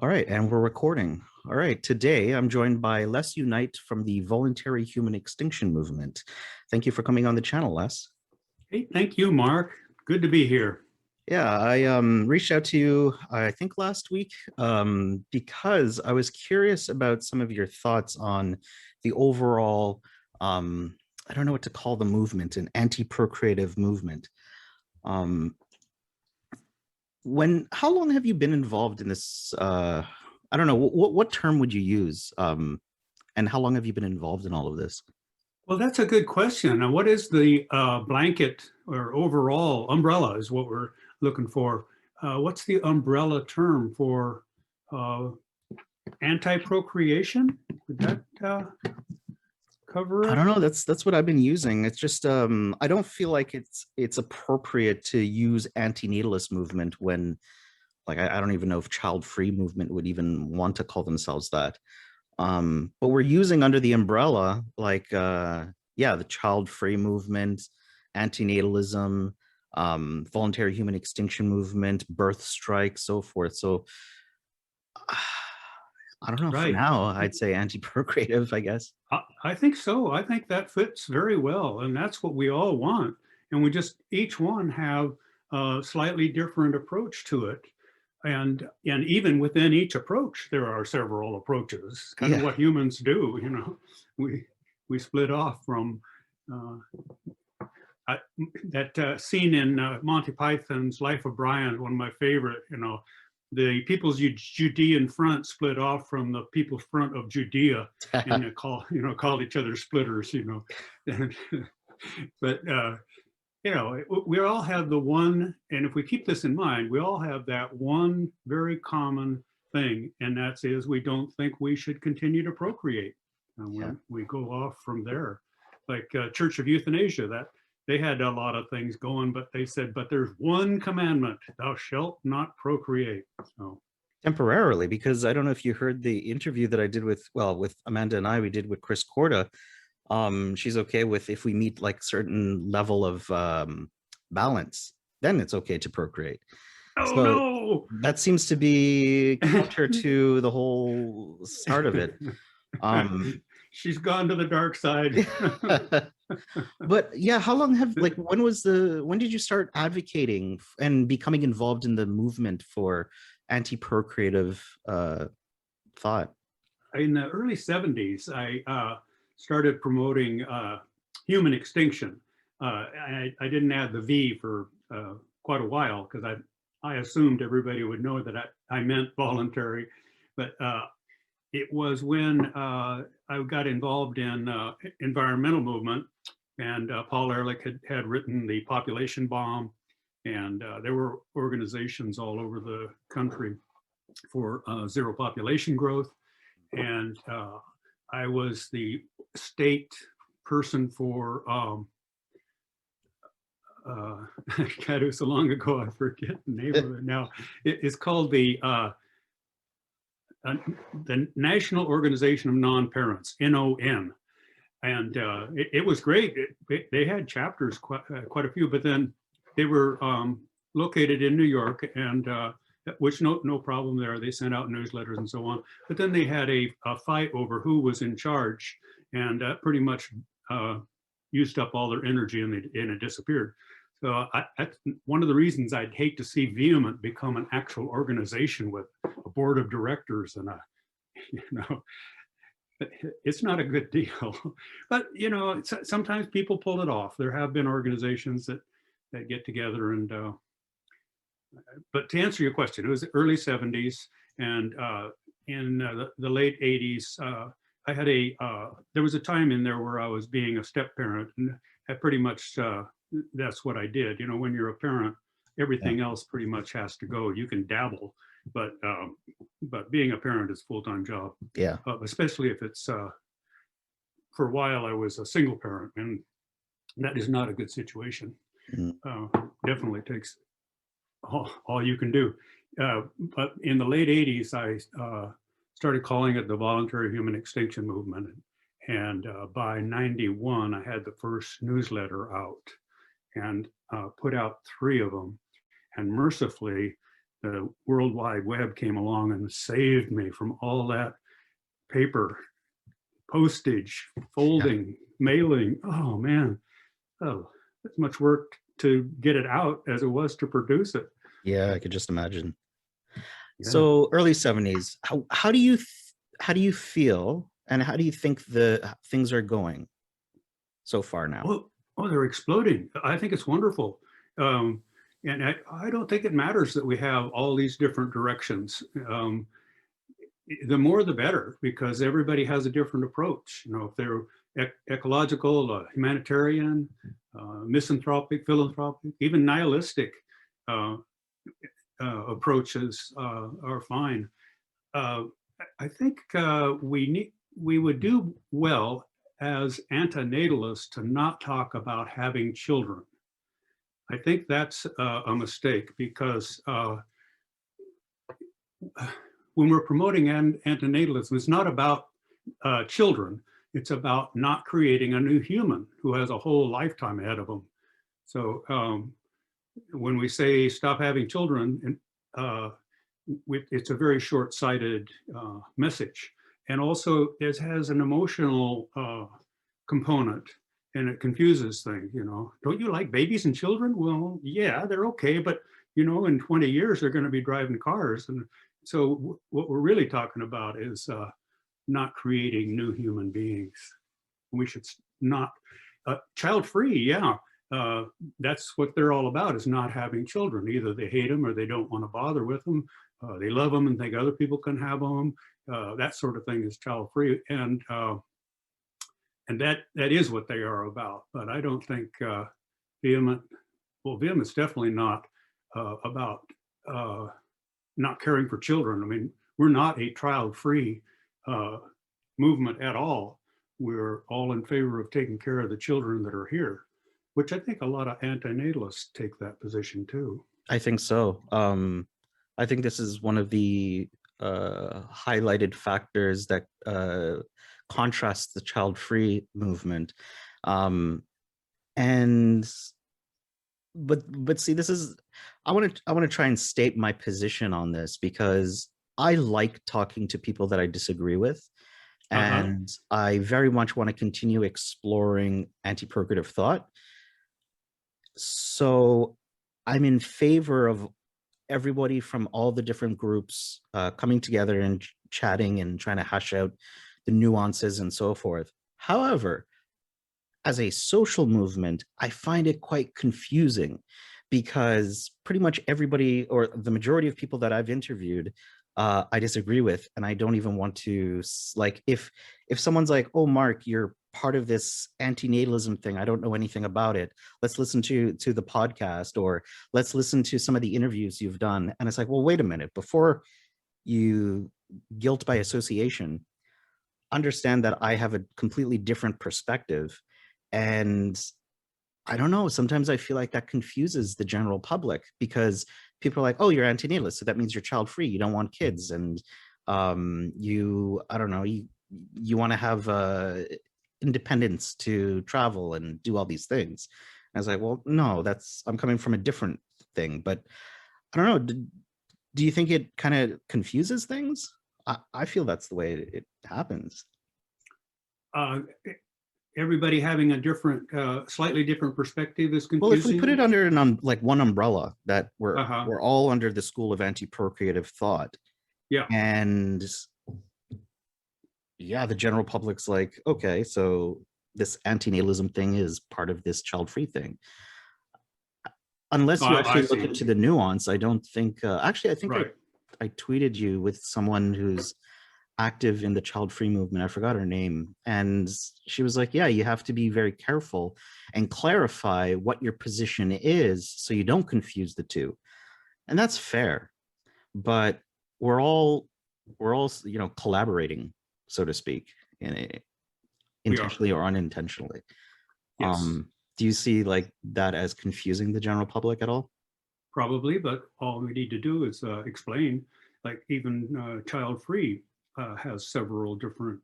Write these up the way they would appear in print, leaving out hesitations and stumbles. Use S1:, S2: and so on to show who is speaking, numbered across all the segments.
S1: All right, and we're recording. All right, today I'm joined by Les Unite from the Voluntary Human Extinction Movement. Thank you for coming on the channel, Les.
S2: Hey, thank you, Mark. Good to be here.
S1: Yeah, I reached out to you, I think last week, because I was curious about some of your thoughts on the overall, I don't know what to call the movement, an anti-procreative movement. Um, how long have you been involved in this? I don't know, what term would you use? And how long have you been involved in all of this?
S2: Well, that's a good question. Now, what is the blanket or overall umbrella is what we're looking for. What's the umbrella term for uh, anti-procreation? Would that cover
S1: I
S2: it?
S1: don't know. That's what I've been using. It's just I don't feel like it's appropriate to use antinatalist movement when like I don't even know if child-free movement would even want to call themselves that. But we're using under the umbrella like yeah, the child-free movement, antinatalism, voluntary human extinction movement, birth strike, so forth. So I don't know. For
S2: Right.
S1: now, I'd say anti-procreative, I guess.
S2: I think so. I think that fits very well, and that's what we all want. And we just each one have a slightly different approach to it. And even within each approach, there are several approaches. Kind of
S1: Yeah.
S2: what humans do, you know. We split off from uh, I, that scene in Monty Python's Life of Brian, one of my favorite. You know, the people's Judean front split off from the people's front of Judea, and they called each other splitters. You know, but you know, we all have the one, and if we keep this in mind, we all have that one very common thing, and that is we don't think we should continue to procreate. And
S1: Yeah.
S2: we go off from there. Like Church of Euthanasia, that they had a lot of things going, but they said, but there's one commandment, thou shalt not procreate. So,
S1: Temporarily, because I don't know if you heard the interview that I did with Amanda and we did with Chris Corda. She's okay with if we meet like certain level of balance, then it's okay to procreate.
S2: oh
S1: So
S2: no.
S1: that seems to be counter to the whole start of it. Um,
S2: She's gone to the dark side.
S1: but yeah, how long have like when did you start advocating and becoming involved in the movement for anti-procreative thought?
S2: In the early 70s, I started promoting human extinction. I didn't add the V for quite a while because I assumed everybody would know that I meant voluntary. But it was when I got involved in environmental movement, and Paul Ehrlich had written The Population Bomb, and there were organizations all over the country for zero population growth. And I was the state person for, God, it was so long ago, I forget the name of it now. It's called the National Organization of Non-Parents, NON. And it was great. They had chapters, quite a few, but then they were located in New York, and which no problem there. They sent out newsletters and so on. But then they had a fight over who was in charge, and that pretty much used up all their energy, and it disappeared. So that's one of the reasons I'd hate to see VHEMT become an actual organization with a board of directors and you know, it's not a good deal. But you know, sometimes people pull it off. There have been organizations that get together and. But to answer your question, it was the early 70s, and in the late 80s, I had there was a time in there where I was being a step parent, and I pretty much, that's what I did. You know, when you're a parent, everything else pretty much has to go. You can dabble, but being a parent is a full-time job.
S1: Yeah.
S2: Especially if it's, for a while I was a single parent, and that is not a good situation. Definitely takes all you can do. But in the late 80s, I started calling it the Voluntary Human Extinction Movement. And by 91, I had the first newsletter out and put out 3 of them. And mercifully, the World Wide Web came along and saved me from all that paper, postage, folding, mailing. Oh man, oh, it's much work to get it out as it was to produce it.
S1: Yeah, I could just imagine.
S2: Yeah.
S1: So early 70s, how do you feel and how do you think the things are going so far now?
S2: Oh, they're exploding. I think it's wonderful. And I don't think it matters that we have all these different directions. The more the better, because everybody has a different approach. You know, if they're ecological, humanitarian, misanthropic, philanthropic, even nihilistic uh, approaches are fine. I think we would do well as antinatalists to not talk about having children. I think that's a mistake, because when we're promoting antinatalism, it's not about children. It's about not creating a new human who has a whole lifetime ahead of them. So when we say stop having children, it's a very short-sighted message. And also it has an emotional component, and it confuses things. You know, don't you like babies and children? Well, yeah, they're okay, but you know, in 20 years they're going to be driving cars. And so what we're really talking about is not creating new human beings. We should not, child-free, yeah. That's what they're all about, is not having children. Either they hate them or they don't want to bother with them. They love them and think other people can have them. That sort of thing is child-free. And that is what they are about. But I don't think VHEMT's definitely not about not caring for children. I mean, we're not a child-free movement at all. We're all in favor of taking care of the children that are here, which I think a lot of antinatalists take that position too.
S1: I think so. I think this is one of the highlighted factors that contrasts the child-free movement. And but see, this is, I want to try and state my position on this, because I like talking to people that I disagree with. And I very much want to continue exploring anti-procreative thought. So I'm in favor of everybody from all the different groups coming together and chatting and trying to hash out the nuances and so forth. However, as a social movement, I find it quite confusing, because pretty much everybody, or the majority of people that I've interviewed, I disagree with, and I don't even want to, like, if someone's like, oh, Mark, you're part of this antinatalism thing, I don't know anything about it, let's listen to the podcast, or let's listen to some of the interviews you've done. And it's like, well, wait a minute, before you guilt by association, understand that I have a completely different perspective. And I don't know, sometimes I feel like that confuses the general public, because people are like, oh, you're antinatalist, so that means you're child-free, you don't want kids, and you, I don't know, you want to have independence to travel and do all these things. And I was like, well, no, I'm coming from a different thing. But I don't know, do you think it kind of confuses things? I feel that's the way it happens.
S2: Everybody having a different, slightly different perspective is confusing.
S1: Well, if we put it under like one umbrella, that we're all under the school of anti-procreative thought.
S2: Yeah.
S1: And yeah, the general public's like, okay, so this antinatalism thing is part of this child-free thing. Unless you actually look into the nuance, I don't think, actually, I think I tweeted you with someone who's active in the child-free movement. I forgot her name. And she was like, yeah, you have to be very careful and clarify what your position is so you don't confuse the two. And that's fair. But we're all, you know, collaborating, so to speak, intentionally or unintentionally.
S2: Yes.
S1: Do you see like that as confusing the general public at all?
S2: Probably, but all we need to do is explain, like even child-free has several different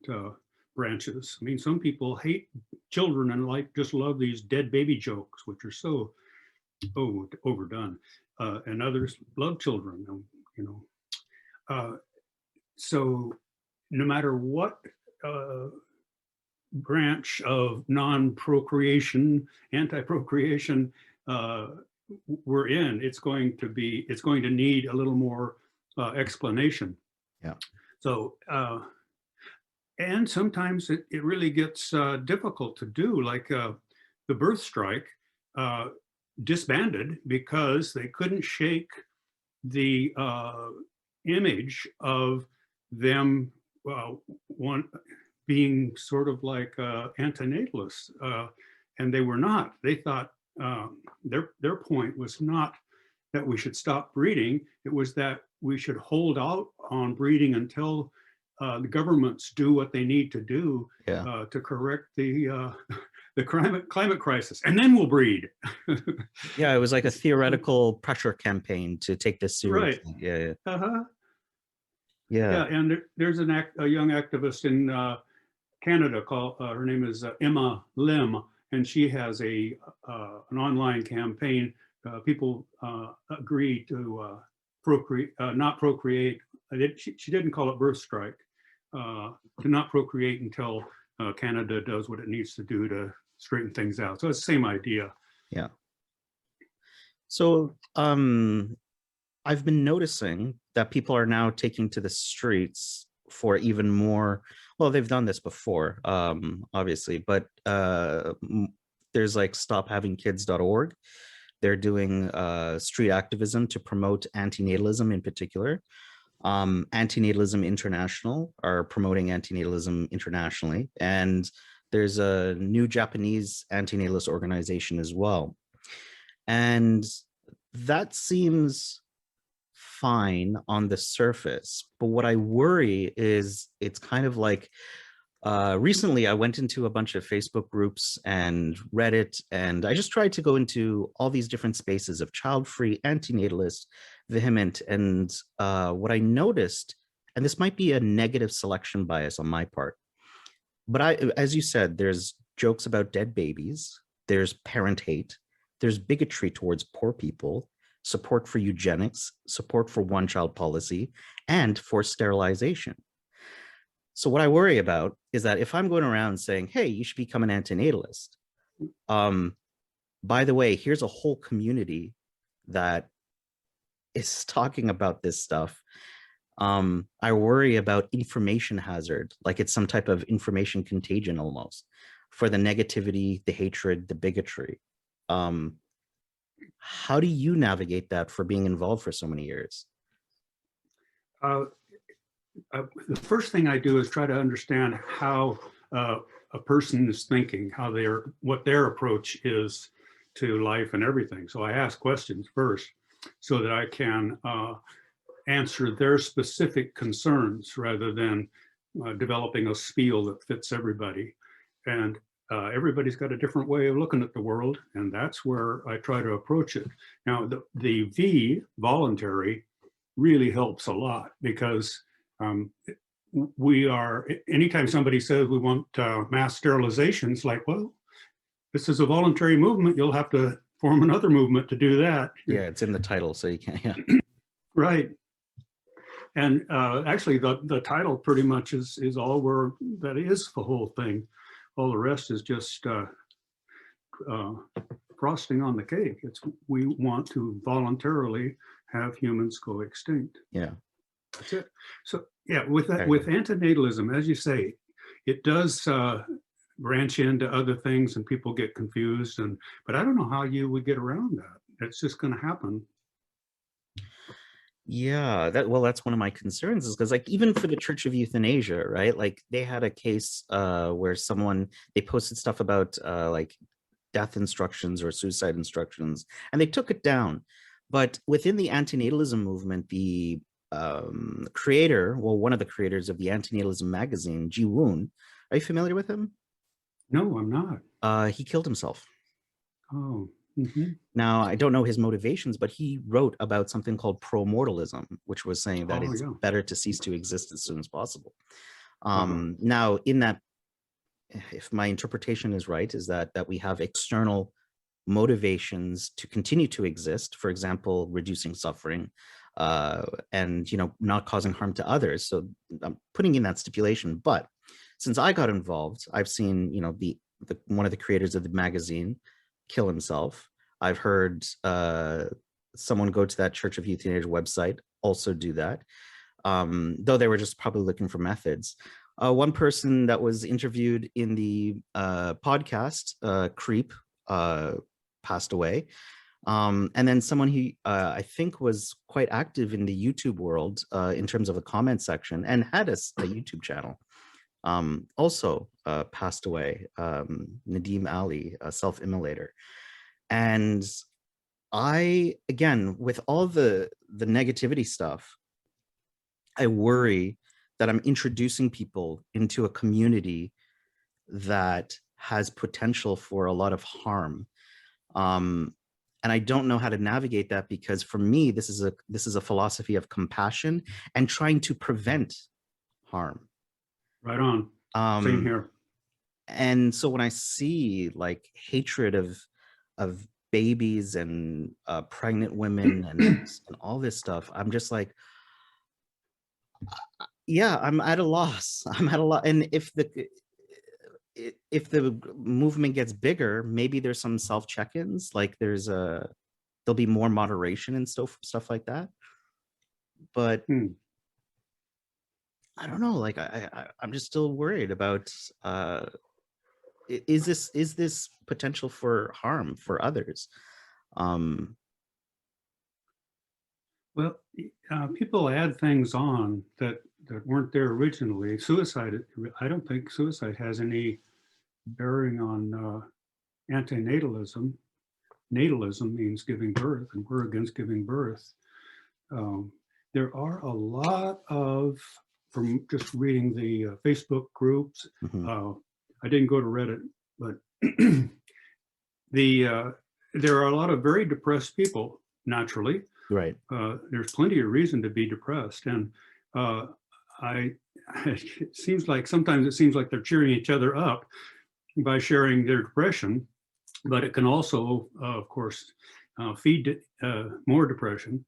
S2: branches. I mean, some people hate children and just love these dead baby jokes, which are so overdone. And others love children. you know. So no matter what branch of non-procreation, anti-procreation we're in, it's going to need a little more explanation.
S1: Yeah.
S2: So, and sometimes it really gets difficult to do, like the birth strike disbanded because they couldn't shake the image of them one being sort of like antinatalists, and they were not. They thought their point was not that we should stop breeding. It was that we should hold out on breeding until the governments do what they need to do to correct the climate crisis, and then we'll breed.
S1: Yeah, it was like a theoretical pressure campaign to take this seriously.
S2: Right.
S1: Yeah.
S2: Uh-huh.
S1: Yeah.
S2: Yeah, and there's a young activist in Canada called, her name is Emma Lim, and she has an online campaign. People agree to procreate, not procreate. She didn't call it birth strike, to not procreate until Canada does what it needs to do to straighten things out. So it's the same idea.
S1: Yeah. So I've been noticing that people are now taking to the streets for even more. Well, they've done this before, obviously, but there's like stophavingkids.org. They're doing street activism to promote antinatalism in particular. Antinatalism International are promoting antinatalism internationally. And there's a new Japanese antinatalist organization as well. And that seems fine on the surface. But what I worry is it's kind of like, recently I went into a bunch of Facebook groups and Reddit, and I just tried to go into all these different spaces of child-free, antinatalist, VHEMT. And what I noticed, and this might be a negative selection bias on my part, but as you said, there's jokes about dead babies, there's parent hate, there's bigotry towards poor people, support for eugenics, support for one-child policy, and forced sterilization. So what I worry about is that if I'm going around saying, hey, you should become an antinatalist, by the way, here's a whole community that is talking about this stuff. I worry about information hazard, like it's some type of information contagion almost, for the negativity, the hatred, the bigotry. How do you navigate that for being involved for so many years?
S2: The first thing I do is try to understand how a person is thinking, what their approach is to life and everything. So I ask questions first so that I can answer their specific concerns rather than developing a spiel that fits everybody. And everybody's got a different way of looking at the world, and that's where I try to approach it. Now, the V, voluntary, really helps a lot because anytime somebody says we want mass sterilization, it's like, well, this is a voluntary movement. You'll have to form another movement to do that.
S1: Yeah, it's in the title, so you can't, yeah.
S2: Right. And actually, the title pretty much is all that is the whole thing. All the rest is just frosting on the cake. We want to voluntarily have humans go extinct.
S1: Yeah.
S2: That's it. So yeah, with antinatalism, as you say, it does branch into other things and people get confused. But I don't know how you would get around that. It's just going to happen.
S1: Yeah, that's one of my concerns, is because like even for the Church of Euthanasia, right? Like they had a case where they posted stuff about like death instructions or suicide instructions, and they took it down. But within the antinatalism movement, the creator, well, one of the creators of the Antinatalism magazine, Ji Woon, are you familiar with him?
S2: No, I'm not.
S1: He killed himself.
S2: Oh. Mm-hmm.
S1: Now, I don't know his motivations, but he wrote about something called pro-mortalism, which was saying that it's better to cease to exist as soon as possible. Now, in that, if my interpretation is right, is that we have external motivations to continue to exist, for example, reducing suffering, and not causing harm to others. So I'm putting in that stipulation. But since I got involved, I've seen the one of the creators of the magazine kill himself. I've heard someone go to that Church of Euthanasia website also do that, though they were just probably looking for methods. One person that was interviewed in the podcast, Creep, passed away. And then someone who I think was quite active in the YouTube world in terms of a comment section and had a YouTube channel, also passed away. Nadeem Ali, a SelfImmolator. And again, with all the negativity stuff, I worry that I'm introducing people into a community that has potential for a lot of harm. And I don't know how to navigate that, because for me, this is a philosophy of compassion and trying to prevent harm.
S2: Right on. Same here.
S1: And so when I see like hatred of babies and pregnant women and all this stuff, I'm just like, yeah, I'm at a loss. I'm at a loss. And if the movement gets bigger, maybe there's some self check-ins, like there'll be more moderation and stuff like that. But I don't know, like I'm just still worried about is this potential for harm for others?
S2: Well, people add things on that weren't there originally. Suicide, I don't think suicide has any bearing on antinatalism. Natalism means giving birth, and we're against giving birth. There are a lot of, from just reading the Facebook groups, I didn't go to Reddit, but there are a lot of very depressed people, naturally.
S1: Right.
S2: There's plenty of reason to be depressed. And sometimes it seems like they're cheering each other up by sharing their depression, but it can also, of course, feed more depression.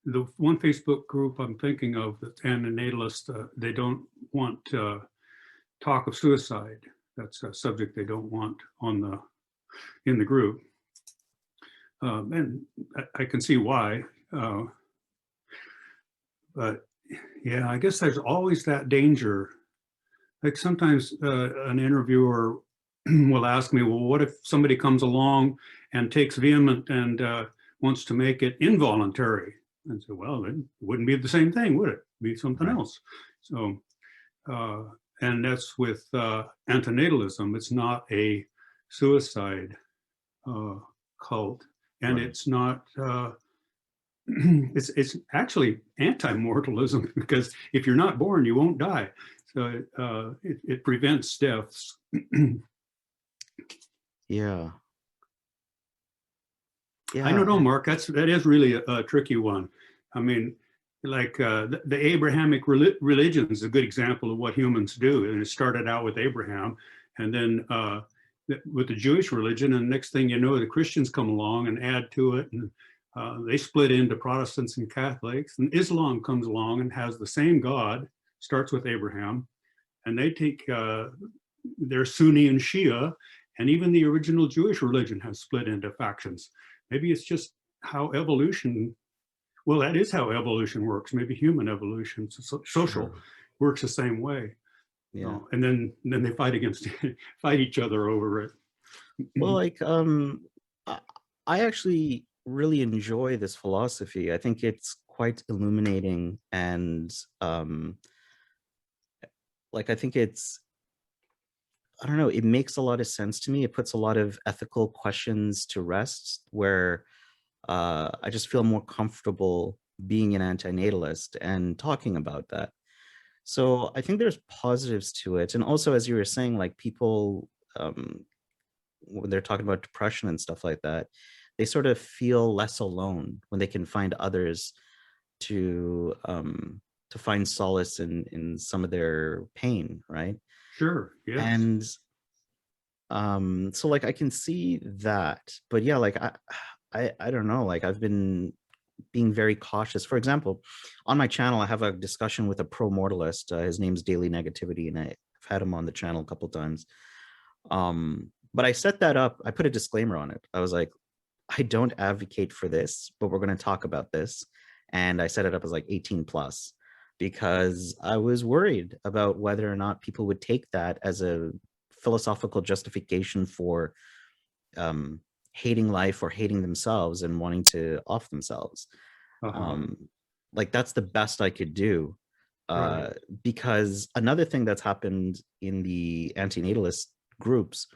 S2: The one Facebook group I'm thinking of, that's antinatalist, they don't want talk of suicide. That's a subject they don't want in the group. And I can see why. But yeah, I guess there's always that danger. Like sometimes an interviewer will ask me, well, what if somebody comes along and takes vehement and wants to make it involuntary? And so, well, it wouldn't be the same thing, would it? It'd be something else. So, and that's with antinatalism. It's not a suicide cult, and it's not. It's actually anti-mortalism, because if you're not born, you won't die. So it prevents deaths.
S1: Yeah. Yeah.
S2: I don't know, Mark. That is really a tricky one. I mean, like the Abrahamic religion is a good example of what humans do. And it started out with Abraham, and then with the Jewish religion, and next thing you know, the Christians come along and add to it, and they split into Protestants and Catholics. And Islam comes along and has the same God, starts with Abraham, and they take their Sunni and Shia, and even the original Jewish religion has split into factions. Maybe it's just how evolution, well, that is how evolution works. Maybe human evolution, social, works the same way.
S1: Yeah.
S2: And then they fight each other over it.
S1: Well, like I actually really enjoy this philosophy. I think it's quite illuminating, and like I think I don't know, it makes a lot of sense to me. It puts a lot of ethical questions to rest, where I just feel more comfortable being an antinatalist and talking about that. So I think there's positives to it. And also, as you were saying, like people, when they're talking about depression and stuff like that, they sort of feel less alone when they can find others to find solace in some of their pain, right?
S2: Sure. Yes.
S1: And so like I can see that, but yeah, like I don't know, like I've been being very cautious. For example, on my channel, I have a discussion with a pro-mortalist. His name's Daily Negativity, and I've had him on the channel a couple of times. But I set that up, I put a disclaimer on it. I was like, I don't advocate for this, but we're going to talk about this. And I set it up as like 18 plus because I was worried about whether or not people would take that as a philosophical justification for hating life or hating themselves and wanting to off themselves. Um, like that's the best I could do.
S2: Right.
S1: Because another thing that's happened in the antinatalist groups,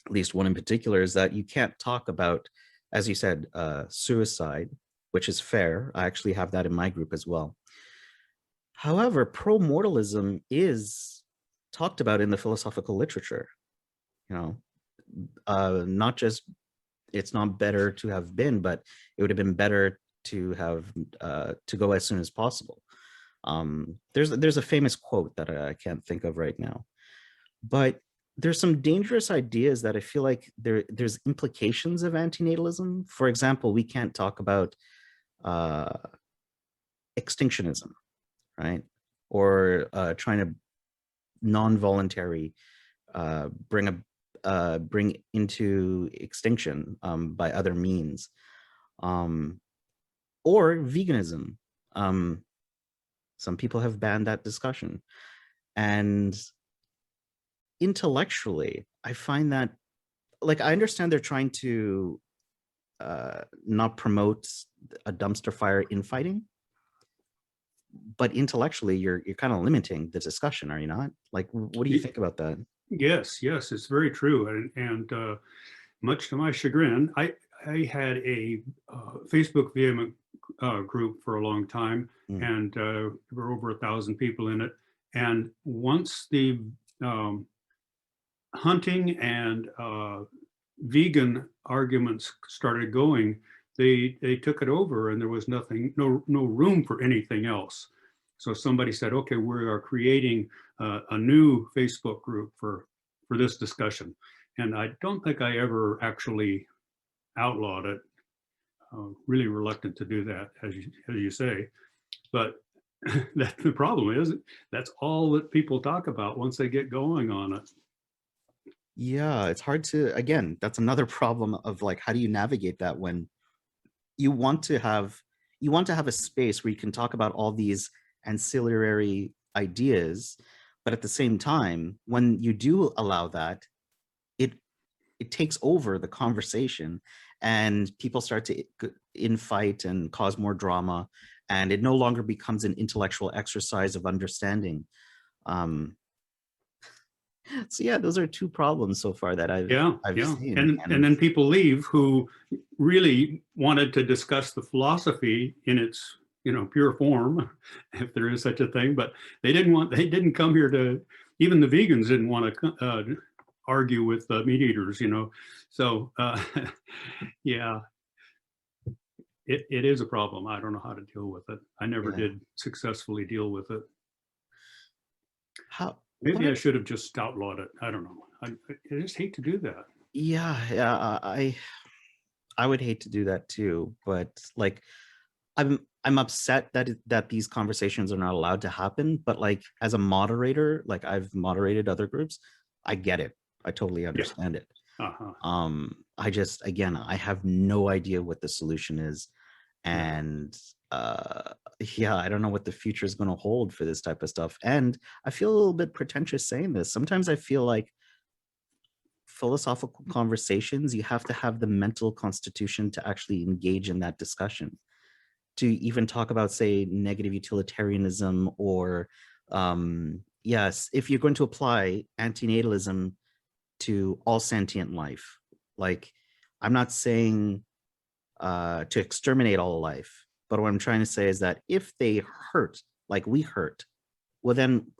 S1: at least one in particular, is that you can't talk about, as you said, suicide, which is fair. I actually have that in my group as well. However, pro-mortalism is talked about in the philosophical literature. You know, not just it's not better to have been, but it would have been better to have to go as soon as possible. There's a famous quote that I can't think of right now, but there's some dangerous ideas that I feel like there's implications of antinatalism. For example, we can't talk about uh, extinctionism, right? Or trying to non-voluntary bring into extinction by other means, or veganism. Some people have banned that discussion, and intellectually, I find that, like, I understand they're trying to not promote a dumpster fire infighting, but intellectually, you're kind of limiting the discussion, are you not? Like, what do you think about that?
S2: Yes, yes, it's very true. And much to my chagrin, I had a Facebook VHEMT group for a long time,
S1: Mm.
S2: and there were over 1,000 people in it. And once the hunting and vegan arguments started going, they took it over, and there was no room for anything else. So somebody said, okay, we are creating a new Facebook group for this discussion. And I don't think I ever actually outlawed it. Really reluctant to do that, as you say. But that the problem is that's all that people talk about once they get going on it.
S1: Yeah, it's hard to, again, that's another problem of like, how do you navigate that when you want to have a space where you can talk about all these ancillary ideas, but at the same time, when you do allow that, it it takes over the conversation, and people start to infight and cause more drama, and it no longer becomes an intellectual exercise of understanding. Um, so yeah, those are two problems so far that
S2: Yeah,
S1: I've
S2: yeah.
S1: seen,
S2: And
S1: and
S2: then people leave who really wanted to discuss the philosophy in its, pure form, if there is such a thing, but they didn't come here to, even the vegans didn't want to argue with meat eaters. So, yeah, it is a problem. I don't know how to deal with it. I never
S1: yeah,
S2: did successfully deal with it.
S1: how what
S2: Maybe I
S1: are
S2: should have just outlawed it. I don't know. I just hate to do that.
S1: yeah, I would hate to do that too, but like I'm upset that that these conversations are not allowed to happen. But like as a moderator, like I've moderated other groups, I get it. I totally
S2: Yeah.
S1: understand it.
S2: Uh-huh.
S1: I just, again, I have no idea what the solution is,
S2: Yeah.
S1: and yeah, I don't know what the future is going to hold for this type of stuff. And I feel a little bit pretentious saying this. Sometimes I feel like philosophical conversations, you have to have the mental constitution to actually engage in that discussion, to even talk about, say, negative utilitarianism, or yes, if you're going to apply antinatalism to all sentient life, like, I'm not saying to exterminate all life, but what I'm trying to say is that if they hurt like we hurt, well then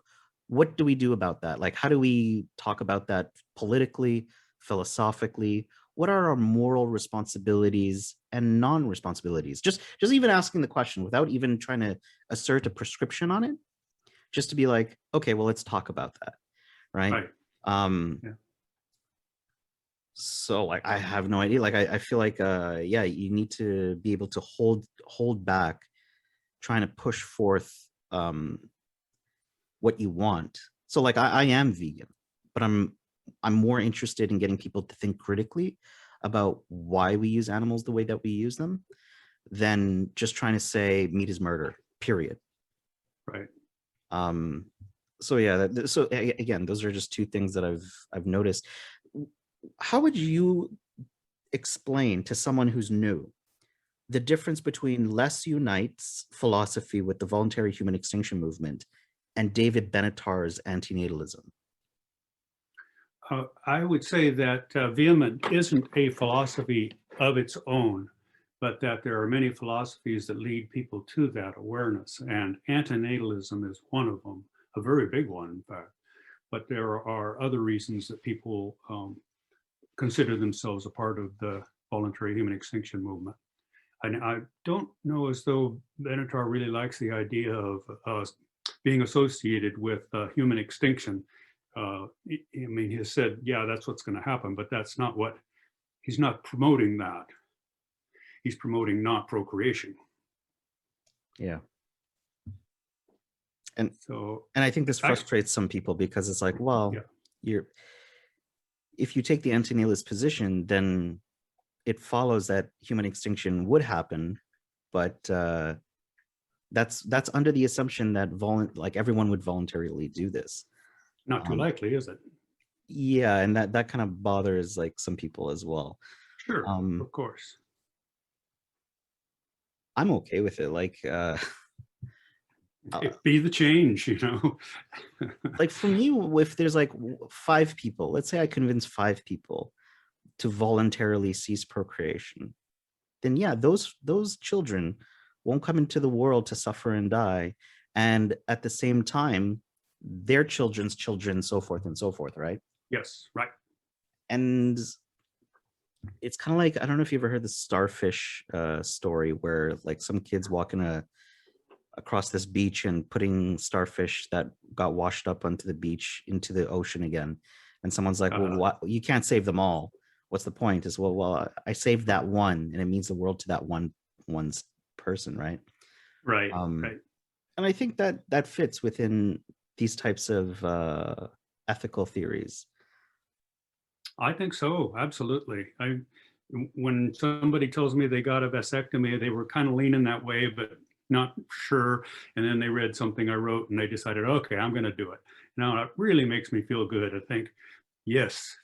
S1: what do we do about that? Like, how do we talk about that politically, philosophically? What are our moral responsibilities and non-responsibilities? Just even asking the question without even trying to assert a prescription on it, just to be like, okay, well, let's talk about that, right?
S2: Right.
S1: Um,
S2: Yeah.
S1: So like I have no idea. Like I feel like yeah, you need to be able to hold back trying to push forth what you want. So like I am vegan, but I'm more interested in getting people to think critically about why we use animals the way that we use them than just trying to say meat is murder, period.
S2: Right.
S1: Um, so yeah, so again, those are just two things that I've noticed. How would you explain to someone who's new the difference between Les Unite's philosophy with the Voluntary Human Extinction Movement and David Benatar's antinatalism?
S2: I would say that VHEMT isn't a philosophy of its own, but that there are many philosophies that lead people to that awareness. And antinatalism is one of them, a very big one, in fact. But there are other reasons that people consider themselves a part of the voluntary human extinction movement. And I don't know as though Benatar really likes the idea of being associated with human extinction. I mean, he has said, yeah, that's what's going to happen, but that's not what, he's not promoting that. He's promoting not procreation.
S1: Yeah. And
S2: so,
S1: and I think this frustrates some people because it's like, well, yeah, if you take the antinatalist position, then it follows that human extinction would happen, but that's under the assumption that like everyone would voluntarily do this.
S2: Not too likely, is it?
S1: Yeah, and that kind of bothers like some people as well.
S2: Sure, of course.
S1: I'm okay with it. Like
S2: be the change, you know.
S1: Like for me, if there's like 5 people, let's say I convince 5 people to voluntarily cease procreation, then yeah, those children won't come into the world to suffer and die, and at the same time their children's children, so forth and so forth, right?
S2: Yes, right.
S1: And it's kind of like, I don't know if you ever heard the starfish story where like some kids walking across this beach and putting starfish that got washed up onto the beach into the ocean again, and someone's like, well, what, you can't save them all, what's the point? Is well, I saved that one and it means the world to that one's person, right?
S2: Right, right.
S1: And I think that fits within these types of ethical theories.
S2: I think so, absolutely. When somebody tells me they got a vasectomy, they were kind of leaning that way, but not sure. And then they read something I wrote and they decided, okay, I'm going to do it. Now, it really makes me feel good. I think, yes,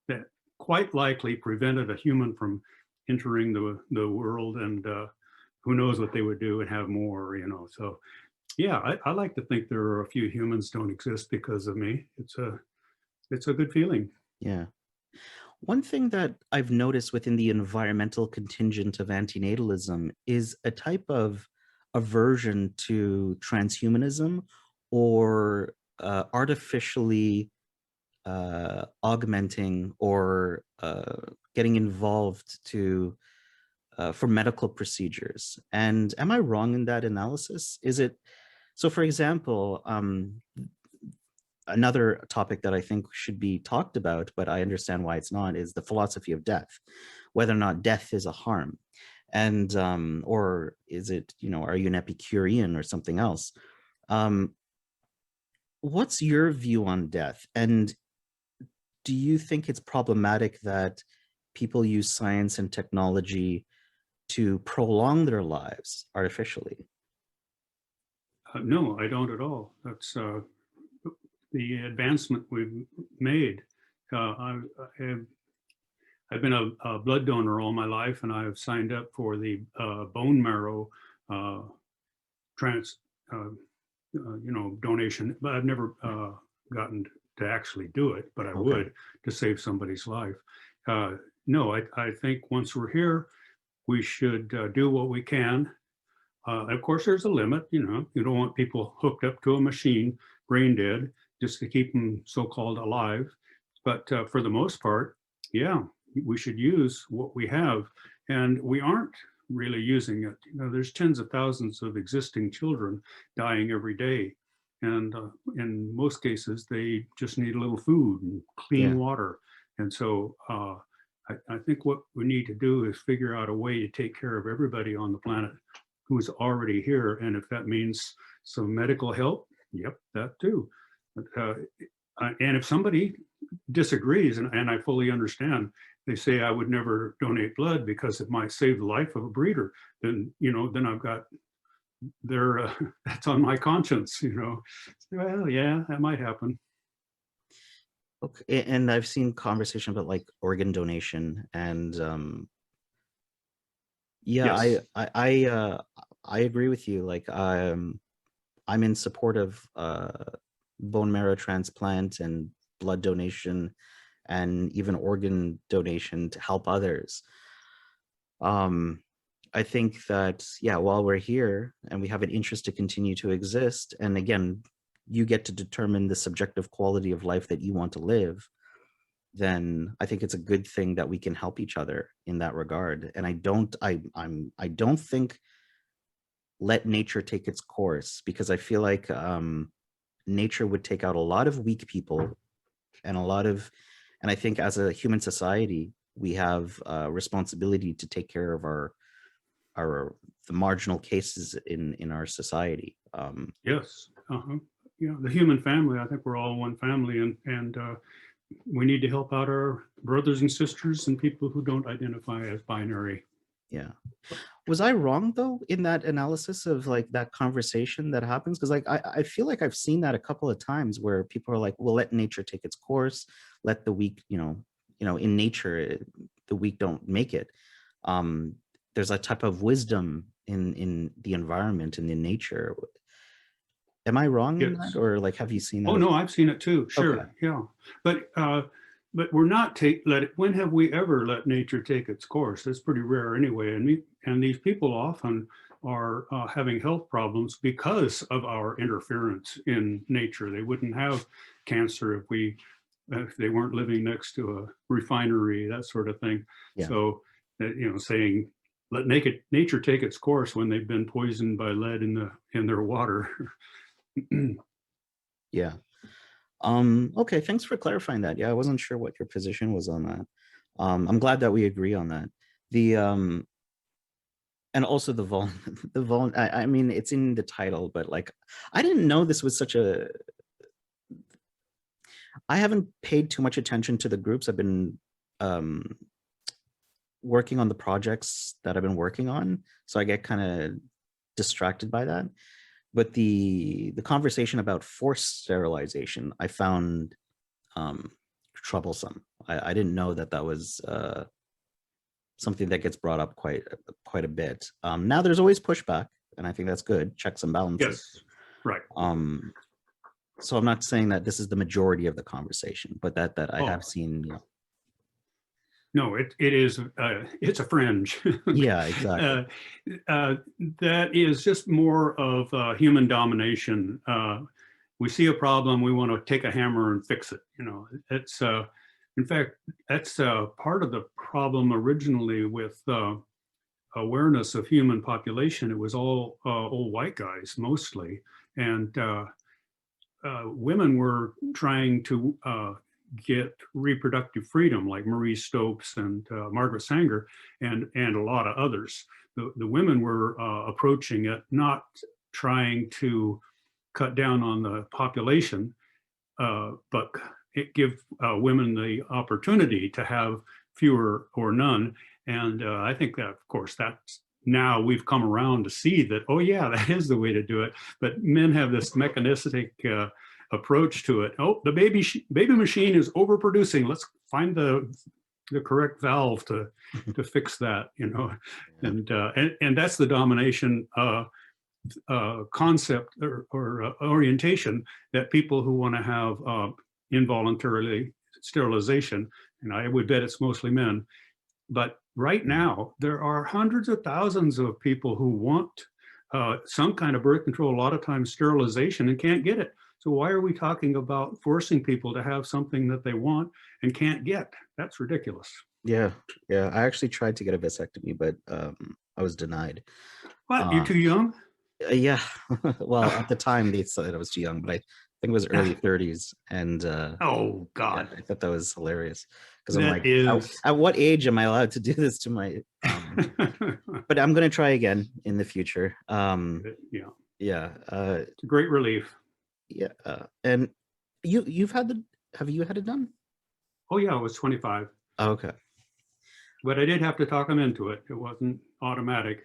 S2: that quite likely prevented a human from entering the world, and who knows what they would do and have more, you know. So yeah, I like to think there are a few humans don't exist because of me. It's a good feeling.
S1: Yeah. One thing that I've noticed within the environmental contingent of antinatalism is a type of aversion to transhumanism or artificially augmenting or getting involved to for medical procedures. And am I wrong in that analysis? Is it so? For example, another topic that I think should be talked about, but I understand why it's not, is the philosophy of death, whether or not death is a harm. And or is it, you know, are you an Epicurean or something else? What's your view on death? And do you think it's problematic that people use science and technology to prolong their lives artificially?
S2: No, I don't at all. That's the advancement we've made. I've been a blood donor all my life, and I've signed up for the bone marrow donation, but I've never gotten to actually do it, but I would, to save somebody's life. No, I think once we're here, we should do what we can. Of course, there's a limit. You know, you don't want people hooked up to a machine, brain dead, just to keep them so-called alive. But for the most part, yeah, we should use what we have, and we aren't really using it. You know, there's tens of thousands of existing children dying every day, and in most cases, they just need a little food and clean water. And so I think what we need to do is figure out a way to take care of everybody on the planet who's already here. And if that means some medical help, yep, that too. And if somebody disagrees, and I fully understand, they say I would never donate blood because it might save the life of a breeder, then, then I've got that's on my conscience, Well, yeah, that might happen.
S1: Okay, and I've seen conversation about like organ donation, and yeah,
S2: Yes.
S1: I agree with you. Like I'm in support of bone marrow transplant and blood donation, and even organ donation to help others. I think that, yeah, while we're here and we have an interest to continue to exist, and again, you get to determine the subjective quality of life that you want to live, then I think it's a good thing that we can help each other in that regard. And I don't think let nature take its course, because I feel like nature would take out a lot of weak people and and I think as a human society, we have a responsibility to take care of the marginal cases in our society.
S2: Yes. The human family, I think we're all one family, and we need to help out our brothers and sisters and people who don't identify as binary.
S1: Yeah. Was I wrong though in that analysis of like that conversation that happens? Because like I feel like I've seen that a couple of times where people are like, well, let nature take its course, let the weak, in nature, the weak don't make it. There's a type of wisdom in the environment and in nature. Am I wrong in that,
S2: Yes.
S1: or like have you seen that?
S2: Oh no, I've seen it too. Sure.
S1: Okay.
S2: Yeah. But we're not when have we ever let nature take its course? That's pretty rare anyway. And these people often are having health problems because of our interference in nature. They wouldn't have cancer if they weren't living next to a refinery, that sort of thing.
S1: Yeah.
S2: So, saying let nature take its course when they've been poisoned by lead in their water.
S1: Yeah. Okay, thanks for clarifying that. Yeah, I wasn't sure what your position was on that. I'm glad that we agree on that. The and also I mean, it's in the title, but like I didn't know this was I haven't paid too much attention to the groups. I've been working on the projects that I've been working on, so I get kind of distracted by that. But the conversation about forced sterilization, I found troublesome. I didn't know that was something that gets brought up quite a bit. Now there's always pushback, and I think that's good. Checks and balances.
S2: Yes, right.
S1: So I'm not saying that this is the majority of the conversation, but that I have seen.
S2: No, it is. It's a fringe.
S1: Yeah, exactly.
S2: That is just more of human domination. We see a problem, we want to take a hammer and fix it. It's in fact that's part of the problem originally with awareness of human population. It was all old white guys mostly, and women were trying to get reproductive freedom, like Marie Stopes and Margaret Sanger and a lot of others. The women were approaching it, not trying to cut down on the population, but it give women the opportunity to have fewer or none. And I think that, of course, that's now we've come around to see that, oh yeah, that is the way to do it. But men have this mechanistic approach to it. Oh, the baby machine is overproducing. Let's find the correct valve to fix that, and that's the domination concept or orientation that people who want to have involuntarily sterilization, and I would bet it's mostly men. But right now, there are hundreds of thousands of people who want some kind of birth control, a lot of times sterilization, and can't get it. So why are we talking about forcing people to have something that they want and can't get? That's ridiculous.
S1: Yeah. I actually tried to get a vasectomy, but I was denied.
S2: What? You're too young?
S1: Yeah. Well, at the time they said I was too young, but I think it was early 30s. And
S2: oh God,
S1: yeah, I thought that was hilarious because I'm
S2: That
S1: like,
S2: is,
S1: at what age am I allowed to do this to my? But I'm gonna try again in the future.
S2: yeah,
S1: Yeah,
S2: it's a great relief.
S1: yeah, and you've had the have you had it done?
S2: Oh yeah, I was 25,
S1: Oh, okay.
S2: but I did have to talk him into it. It wasn't automatic.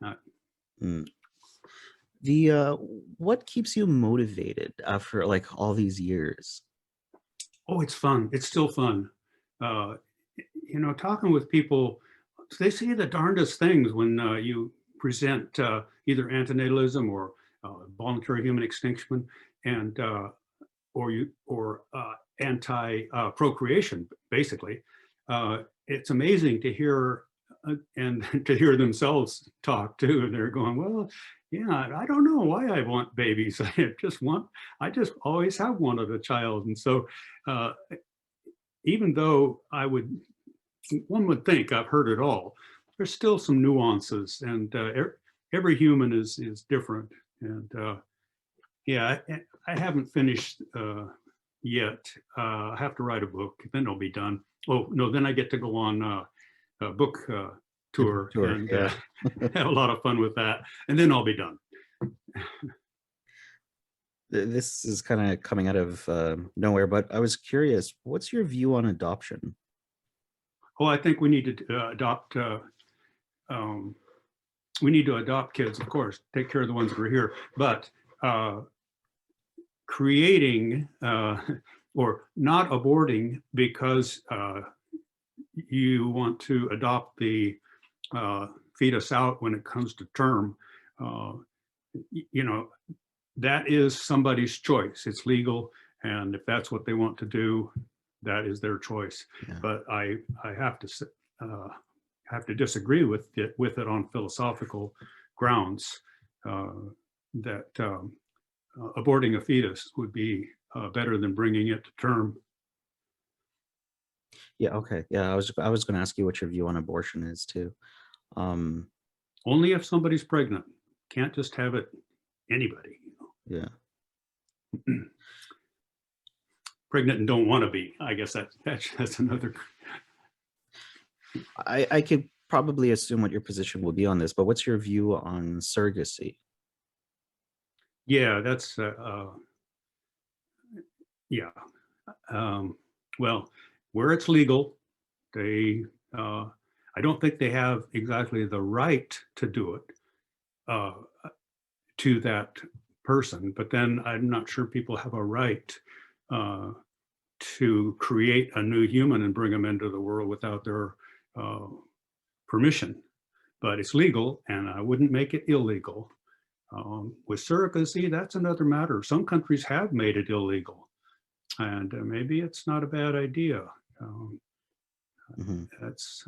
S2: Uh,
S1: Mm. The what keeps you motivated after like all these years?
S2: oh, it's fun. It's still fun. Uh, talking with people, they say the darndest things when you present either antinatalism or voluntary human extinction, and or anti-procreation, basically. It's amazing to hear and to hear themselves talk too. They're going, well, yeah, I don't know why I want babies. I just always have wanted a child. And so uh, even though one would think I've heard it all, there's still some nuances, and every human is different. And yeah, I haven't finished yet. I have to write a book, then it'll be done. Oh no, then I get to go on a book tour and
S1: Yeah.
S2: have a lot of fun with that, and then I'll be done.
S1: This is kind of coming out of nowhere, but I was curious, what's your view on adoption?
S2: Oh, I think we need to adopt. Um, we need to adopt kids, of course, take care of the ones that are here, but creating or not aborting because you want to adopt the fetus out when it comes to term, uh, that is somebody's choice. It's legal, and if that's what they want to do, that is their choice.
S1: Yeah.
S2: But I have to disagree with it on philosophical grounds that aborting a fetus would be better than bringing it to term.
S1: Yeah, okay. Yeah, I was going to ask you what your view on abortion is too.
S2: Only if somebody's pregnant. Can't just have it anybody.
S1: Yeah.
S2: Pregnant and don't want to be. I guess that's another.
S1: I could probably assume what your position will be on this, but what's your view on surrogacy?
S2: Yeah, that's yeah. Well, where it's legal, they I don't think they have exactly the right to do it to that person, but then I'm not sure people have a right to create a new human and bring them into the world without their permission. But it's legal, and I wouldn't make it illegal. With surrogacy, that's another matter. Some countries have made it illegal, and maybe it's not a bad idea. That's,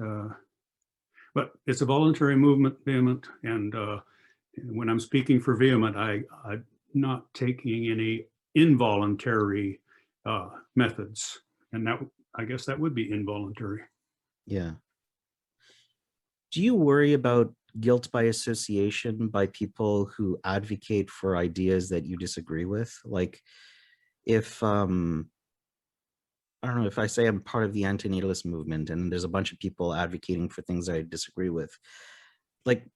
S2: but it's a voluntary movement, VHEMT, and when I'm speaking for VHEMT, I'm not taking any involuntary methods, and that I guess that would be involuntary.
S1: Yeah. Do you worry about guilt by association by people who advocate for ideas that you disagree with? Like if I don't know, if I say I'm part of the antinatalist movement and there's a bunch of people advocating for things I disagree with, like,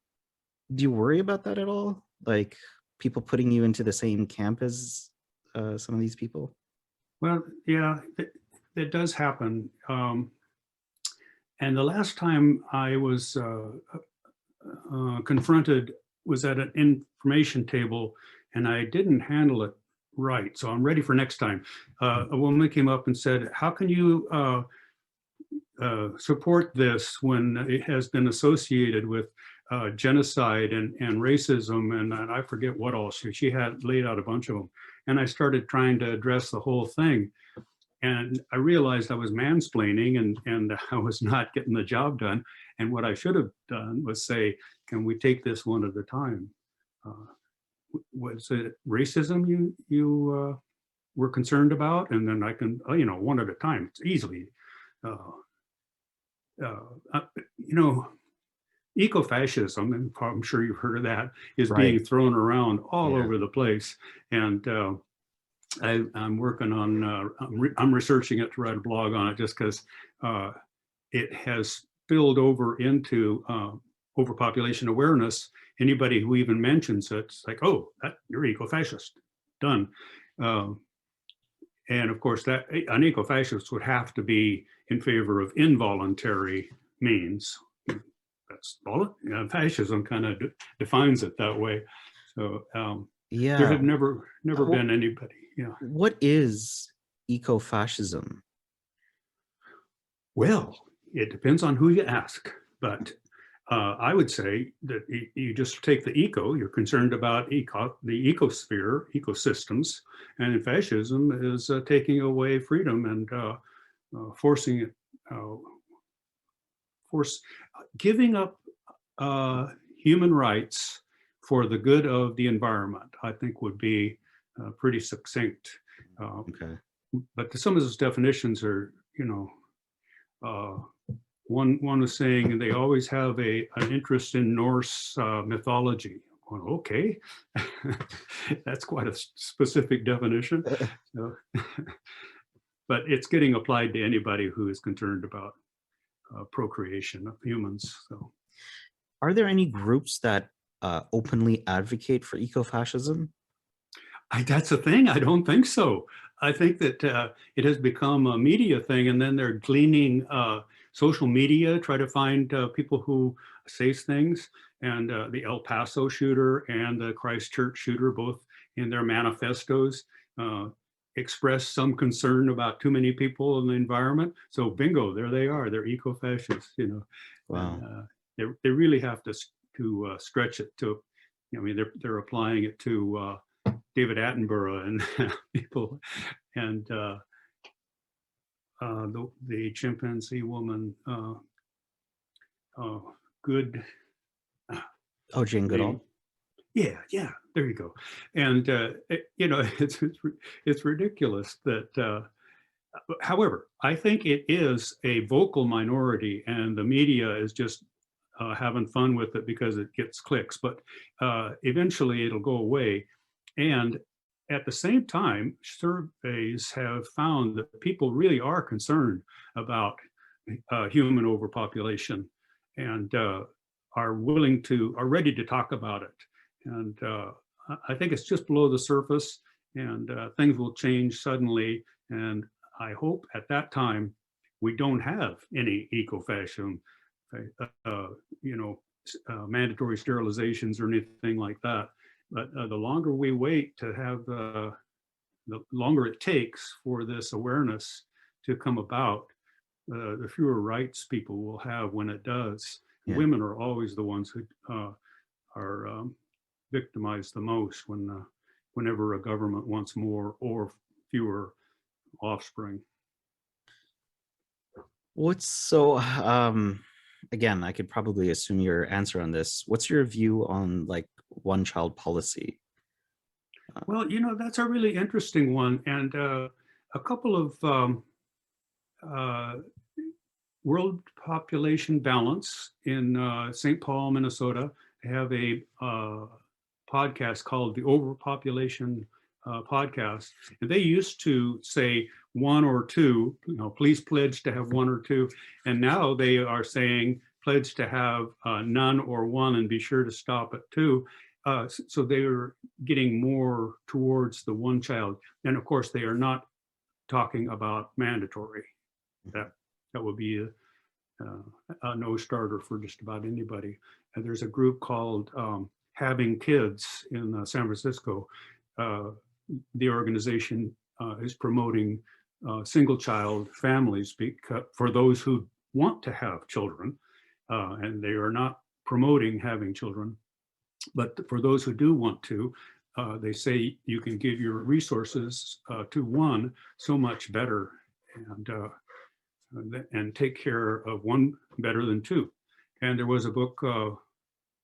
S1: do you worry about that at all? Like people putting you into the same camp as some of these people?
S2: Well, yeah, it does happen. And the last time I was confronted was at an information table, and I didn't handle it right. So I'm ready for next time. A woman came up and said, how can you support this when it has been associated with genocide and racism, and I forget what else. She had laid out a bunch of them. And I started trying to address the whole thing. And I realized I was mansplaining, and I was not getting the job done. And what I should have done was say, can we take this one at a time? Was it racism you were concerned about? And then I can, one at a time. It's easily, ecofascism, and I'm sure you've heard of that, is
S1: Right.
S2: being thrown around all over the place. And I'm working on, I'm researching it to write a blog on it just because it has spilled over into overpopulation awareness. Anybody who even mentions it, it's like, oh, you're eco-fascist, done. And of course, that an eco-fascist would have to be in favor of involuntary means. That's fascism kind of defines it that way. So there
S1: Yeah.
S2: had never been anybody. Yeah.
S1: What is eco-fascism?
S2: Well, it depends on who you ask, but I would say that you just take the eco, you're concerned about the ecosphere, ecosystems, and fascism is taking away freedom and forcing it, giving up human rights for the good of the environment, I think would be pretty succinct.
S1: Okay.
S2: But some of those definitions are, one was saying they always have an interest in Norse mythology. Well, okay, that's quite a specific definition. So, but it's getting applied to anybody who is concerned about procreation of humans. So,
S1: are there any groups that openly advocate for eco-fascism?
S2: That's a thing. I don't think so. I think that it has become a media thing, and then they're gleaning social media, try to find people who say things. And the El Paso shooter and the Christchurch shooter, both in their manifestos, express some concern about too many people in the environment. So bingo, there they are. They're eco-fascists.
S1: Wow.
S2: And, they really have to stretch it to. I mean, they're applying it to David Attenborough and people, and the chimpanzee woman, good.
S1: Oh, Jane Goodall.
S2: Yeah, there you go. And it's ridiculous that. However, I think it is a vocal minority, and the media is just having fun with it because it gets clicks. But eventually, it'll go away. And at the same time, surveys have found that people really are concerned about human overpopulation and are ready to talk about it. And I think it's just below the surface, and things will change suddenly. And I hope at that time we don't have any eco-fascism, mandatory sterilizations or anything like that. But the longer we wait to have the longer it takes for this awareness to come about, the fewer rights people will have when it does.
S1: Yeah.
S2: Women are always the ones who are victimized the most whenever a government wants more or fewer offspring.
S1: Again, I could probably assume your answer on this. What's your view on like one-child policy?
S2: Well, that's a really interesting one. And a couple of World Population Balance in St. Paul, Minnesota, have a podcast called the Overpopulation Podcast. And they used to say one or two, please pledge to have one or two. And now they are saying pledge to have none or one, and be sure to stop at two. So they are getting more towards the one child. And of course, they are not talking about mandatory. That would be a no starter for just about anybody. And there's a group called Having Kids in San Francisco. The organization is promoting single child families for those who want to have children. And they are not promoting having children. But for those who do want to, they say you can give your resources to one so much better, and take care of one better than two. And there was a book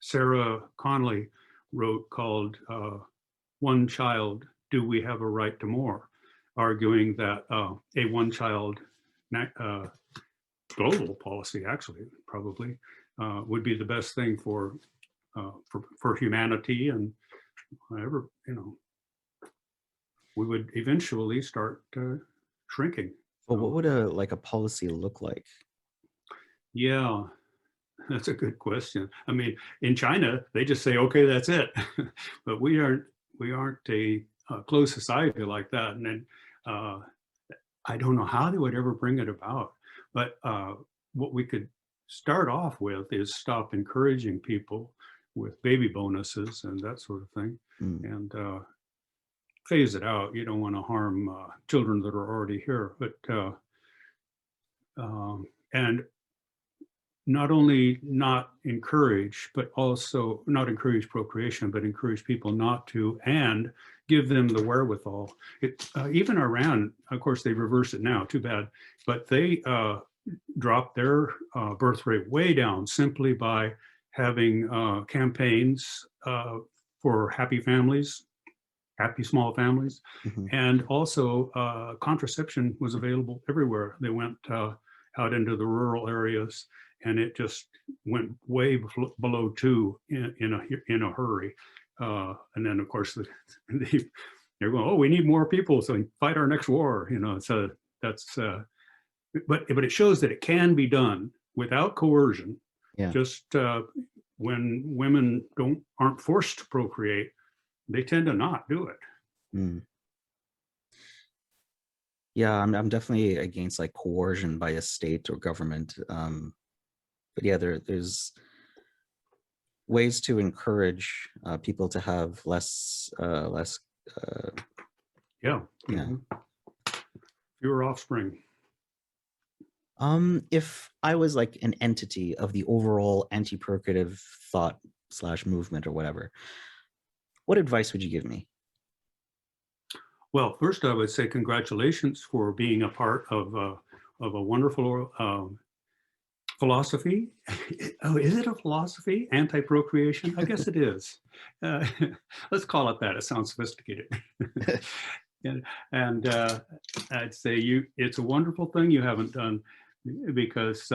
S2: Sarah Connolly wrote called One Child, Do We Have a Right to More? Arguing that a one-child global policy, actually, probably, would be the best thing for humanity and whatever, we would eventually start shrinking.
S1: Well, what would a policy look like?
S2: Yeah, that's a good question. I mean, in China, they just say, okay, that's it. But we aren't a closed society like that. And then I don't know how they would ever bring it about. But what we could start off with is stop encouraging people with baby bonuses and that sort of thing, and phase it out. You don't want to harm children that are already here, but and not only not encourage, but also not encourage procreation, but encourage people not to, and give them the wherewithal. Even Iran, of course, they reverse it now, too bad, but they dropped their birth rate way down simply by having campaigns for happy families, happy small families, and also contraception was available everywhere. They went out into the rural areas, and it just went way below 2 in a hurry. And then, of course, they're going, oh, we need more people, so we fight our next war. So that's, but it shows that it can be done without coercion.
S1: Yeah.
S2: Just when women aren't forced to procreate, they tend to not do it.
S1: Yeah, I'm definitely against like coercion by a state or government. But yeah, there's ways to encourage people to have less.
S2: Yeah.
S1: Yeah.
S2: Fewer offspring.
S1: If I was like an entity of the overall anti-procreative thought / movement or whatever, what advice would you give me?
S2: Well, first I would say congratulations for being a part of a wonderful philosophy. Oh, is it a philosophy? Anti-procreation? I guess it is. Let's call it that. It sounds sophisticated. and I'd say it's a wonderful thing you haven't done, because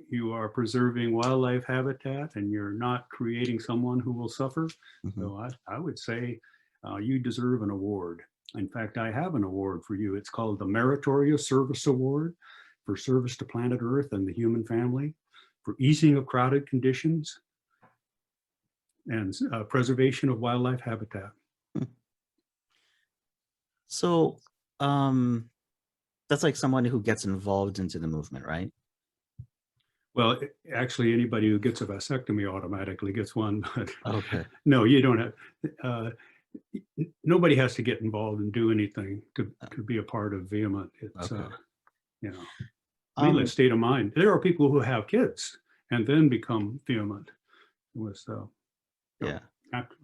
S2: you are preserving wildlife habitat and you're not creating someone who will suffer. So I would say you deserve an award. In fact, I have an award for you. It's called the Meritorious Service Award for service to planet Earth and the human family, for easing of crowded conditions and preservation of wildlife habitat.
S1: So that's like someone who gets involved into the movement, right?
S2: Well, actually, anybody who gets a vasectomy automatically gets one. But
S1: okay.
S2: No, you don't have. Nobody has to get involved and do anything to be a part of VHEMT. It's mainly a state of mind. There are people who have kids and then become VHEMT.
S1: Yeah. Actually.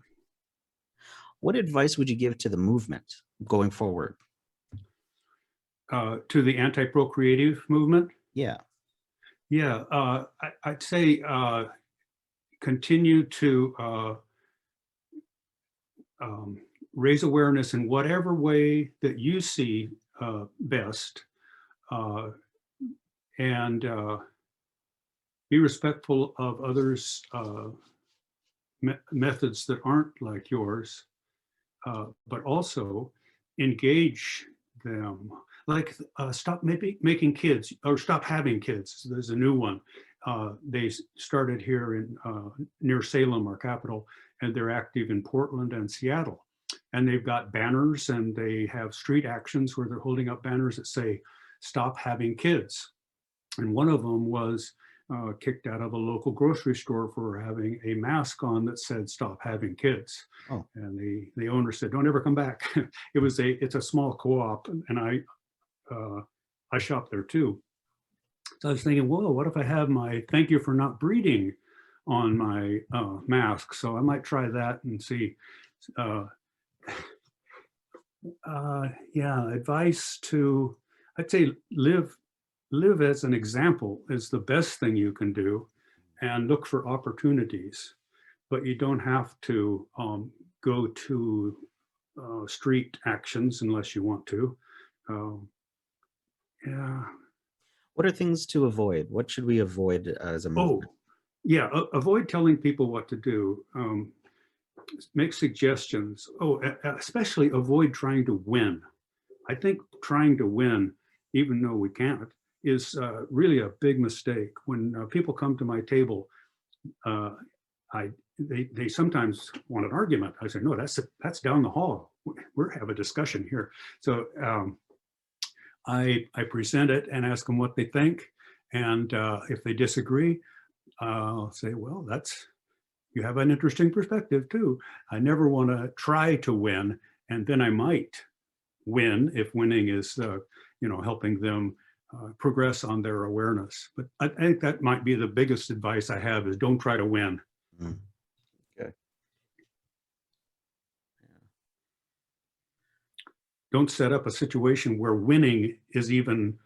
S1: What advice would you give to the movement going forward?
S2: To the anti-procreative movement?
S1: Yeah.
S2: Yeah, I'd say continue to raise awareness in whatever way that you see best, and be respectful of others' methods that aren't like yours, but also engage them. Like stop making kids, or stop having kids. There's a new one. They started here in near Salem, our capital, and they're active in Portland and Seattle. And they've got banners, and they have street actions where they're holding up banners that say, stop having kids. And one of them was kicked out of a local grocery store for having a mask on that said, stop having kids.
S1: Oh.
S2: And the owner said, don't ever come back. It's a small co-op, and I shop there too. So I was thinking, whoa, what if I have my thank you for not breeding on my mask? So I might try that and see. Yeah, advice to, I'd say live as an example is the best thing you can do, and look for opportunities. But you don't have to go to street actions unless you want to. Yeah.
S1: What are things to avoid? What should we avoid as a movement?
S2: Oh, yeah. Avoid telling people what to do. make suggestions. Oh, especially avoid trying to win. I think trying to win, even though we can't, is really a big mistake. When people come to my table, they sometimes want an argument. I say, no, that's down the hall. We're have a discussion here. So I present it and ask them what they think. And if they disagree, I'll say, well, you have an interesting perspective too. I never want to try to win, and then I might win if winning is, helping them progress on their awareness. But I think that might be the biggest advice I have is don't try to win.
S1: Mm. Okay.
S2: Don't set up a situation where winning is even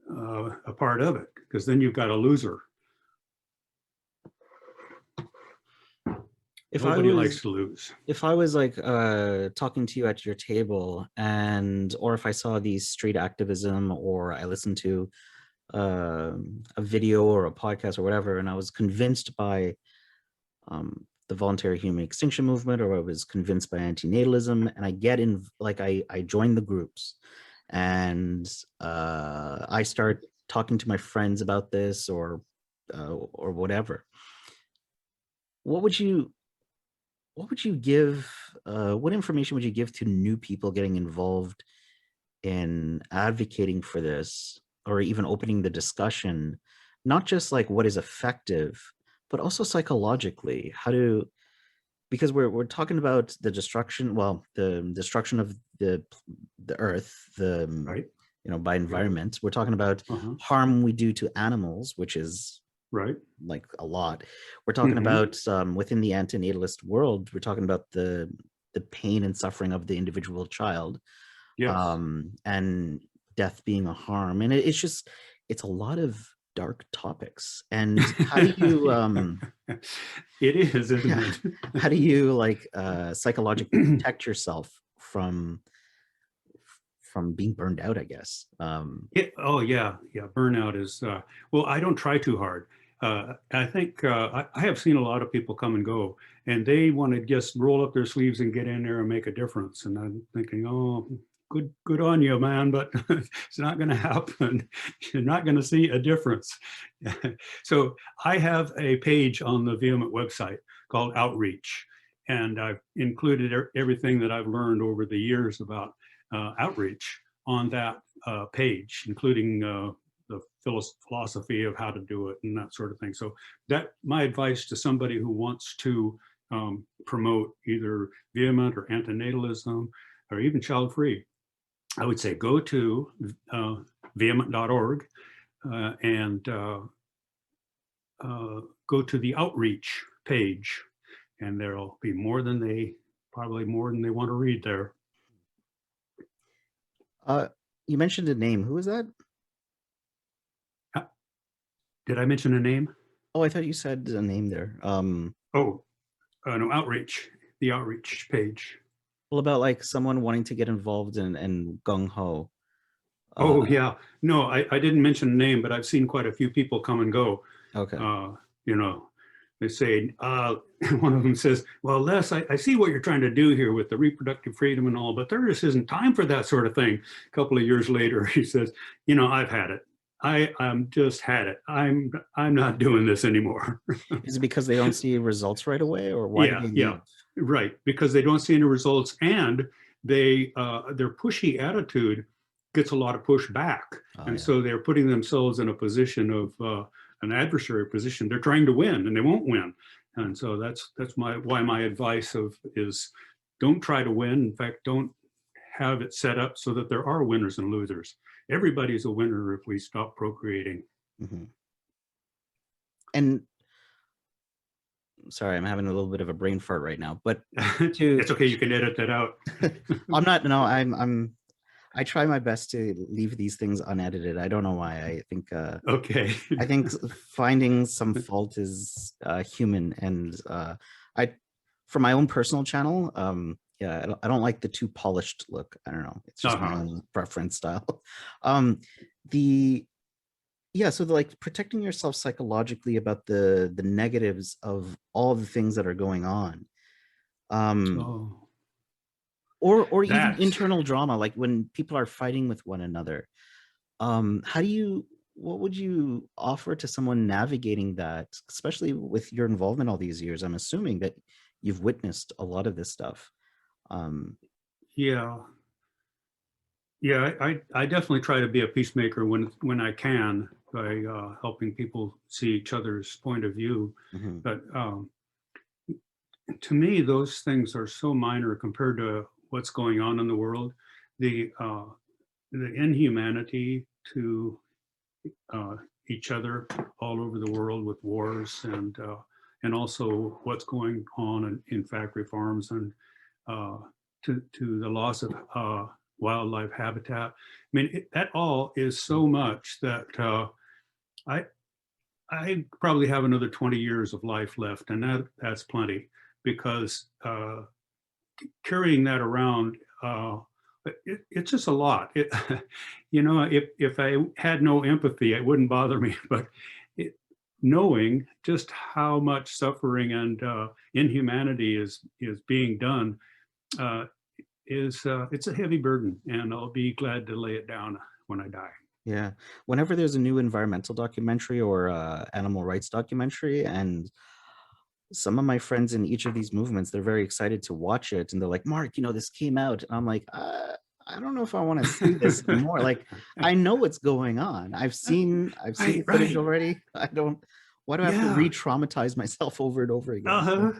S2: a part of it, because then you've got a loser. Nobody likes to lose.
S1: If I was like talking to you at your table, or if I saw these street activism, or I listened to a video or a podcast or whatever, and I was convinced by the Voluntary Human Extinction Movement, or I was convinced by antinatalism, and I get in, like I join the groups, and I start talking to my friends about this, or whatever. What would you give, what information would you give to new people getting involved in advocating for this, or even opening the discussion, not just like what is effective, but also psychologically? Because we're talking about the destruction, the destruction of the earth,
S2: right,
S1: by environment. We're talking about harm we do to animals, which is
S2: right,
S1: like a lot. We're talking about within the antinatalist world, we're talking about the pain and suffering of the individual child,
S2: yes,
S1: and death being a harm, and it's a lot of dark topics. And how do you
S2: it is, isn't it?
S1: how do you like psychologically protect yourself from being burned out, I guess?
S2: Burnout is well, I don't try too hard. I think I have seen a lot of people come and go, and they want to just roll up their sleeves and get in there and make a difference. And I'm thinking, oh, good on you, man, but it's not going to happen. You're not going to see a difference. So I have a page on the VHEMT website called Outreach, and I've included everything that I've learned over the years about outreach on that page, including the philosophy of how to do it and that sort of thing. So that my advice to somebody who wants to promote either VHEMT or antinatalism or even child-free, I would say go to vehement.org and go to the outreach page, and there'll be probably more than they want to read there.
S1: You mentioned a name. Who is that?
S2: Did I mention a name?
S1: Oh, I thought you said a name there.
S2: No, outreach, the outreach page.
S1: Well, about like someone wanting to get involved in gung ho.
S2: Yeah, no, I didn't mention a name, but I've seen quite a few people come and go.
S1: Okay.
S2: They say, one of them says, well, Les, I see what you're trying to do here with the reproductive freedom and all, but there just isn't time for that sort of thing. A couple of years later, he says, I've had it. I'm just had it. I'm not doing this anymore.
S1: Is it because they don't see results right away, or why?
S2: Yeah, right. Because they don't see any results, and their pushy attitude gets a lot of pushback, so they're putting themselves in a position of an adversary position. They're trying to win, and they won't win. And so that's why my advice is don't try to win. In fact, don't have it set up so that there are winners and losers. Everybody's a winner if we stop procreating.
S1: And sorry, I'm having a little bit of a brain fart right now, but
S2: it's okay. You can edit that out.
S1: I'm not. No, I try my best to leave these things unedited. I don't know why. I think
S2: okay.
S1: I think finding some fault is human, and for my own personal channel, I don't like the too polished look. I don't know. It's just my own preference style. So like protecting yourself psychologically about the negatives of all the things that are going on. um,
S2: So
S1: or even
S2: that's,
S1: internal drama, like when people are fighting with one another. How do you, what would you offer to someone navigating that, especially with your involvement all these years? I'm assuming that you've witnessed a lot of this stuff. Um,
S2: yeah, yeah. I definitely try to be a peacemaker when I can by helping people see each other's point of view.
S1: mhm,
S2: But to me, those things are so minor compared to what's going on in the world. The inhumanity to uh, each other all over the world with wars and also what's going on in factory farms and uh, to the loss of wildlife habitat. I mean, that all is so much that I I probably have another 20 years of life left, and that's plenty because carrying that around, it's just a lot. If I had no empathy, it wouldn't bother me. But it, knowing just how much suffering and inhumanity is being done uh, it's a heavy burden, and I'll be glad to lay it down when I die.
S1: yeah. Whenever there's a new environmental documentary or animal rights documentary, and some of my friends in each of these movements, they're very excited to watch it, and they're like, Mark, this came out. And I'm like, I don't know if I want to see this anymore. Like, I know what's going on. I've seen the
S2: Right,
S1: footage
S2: right.
S1: already. I don't, why do I have to
S2: Yeah.
S1: re-traumatize myself over and over again?
S2: Uh-huh.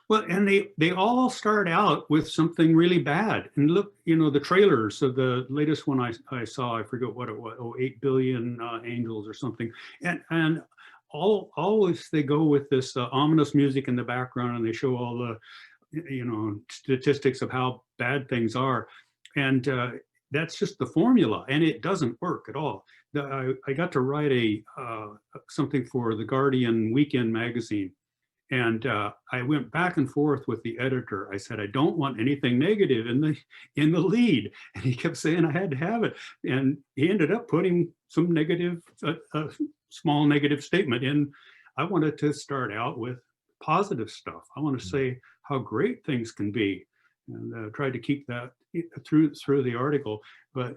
S2: Well, and they all start out with something really bad. And look, the trailers of the latest one I saw, I forget what it was, 8 billion angels or something. And always they go with this ominous music in the background, and they show all the statistics of how bad things are. And that's just the formula, and it doesn't work at all. I got to write something for the Guardian Weekend magazine, and I went back and forth with the editor. I said, I don't want anything negative in the lead. And he kept saying I had to have it. And he ended up putting some negative, a small negative statement in. I wanted to start out with positive stuff. I want to say how great things can be, and tried to keep that through the article. But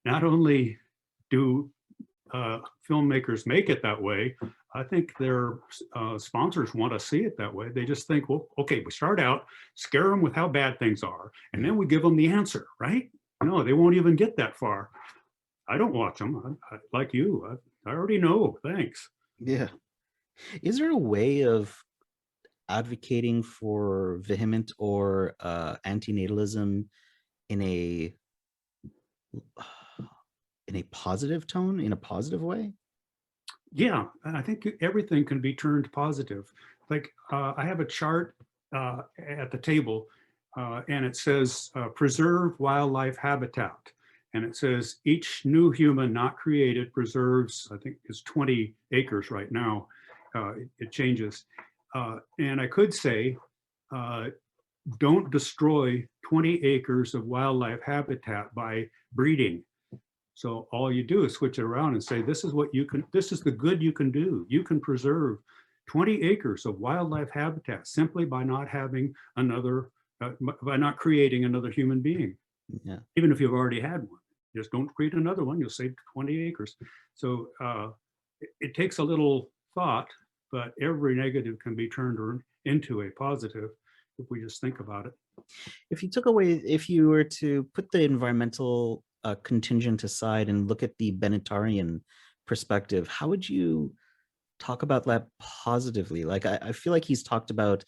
S2: not only do filmmakers make it that way, I think their sponsors want to see it that way. They just think, well, okay, we start out, scare them with how bad things are, and then we give them the answer, right? No, they won't even get that far. I don't watch them. Like you, I already know. Thanks.
S1: Yeah. Is there a way of advocating for vehement or antinatalism in a in a positive tone, in a positive way?
S2: Yeah, I think everything can be turned positive. Like I have a chart at the table, and it says preserve wildlife habitat. And it says each new human not created preserves, I think it's 20 acres right now. It changes. And I could say, uh, don't destroy 20 acres of wildlife habitat by breeding. So all you do is switch it around and say, this is the good you can do. You can preserve 20 acres of wildlife habitat simply by not having by not creating another human being.
S1: Yeah.
S2: Even if you've already had one, just don't create another one. You'll save 20 acres. So it takes a little thought, but every negative can be turned into a positive if we just think about it.
S1: If you were to put the environmental contingent aside and look at the Benatarian perspective, how would you talk about that positively? Like, I feel like he's talked about,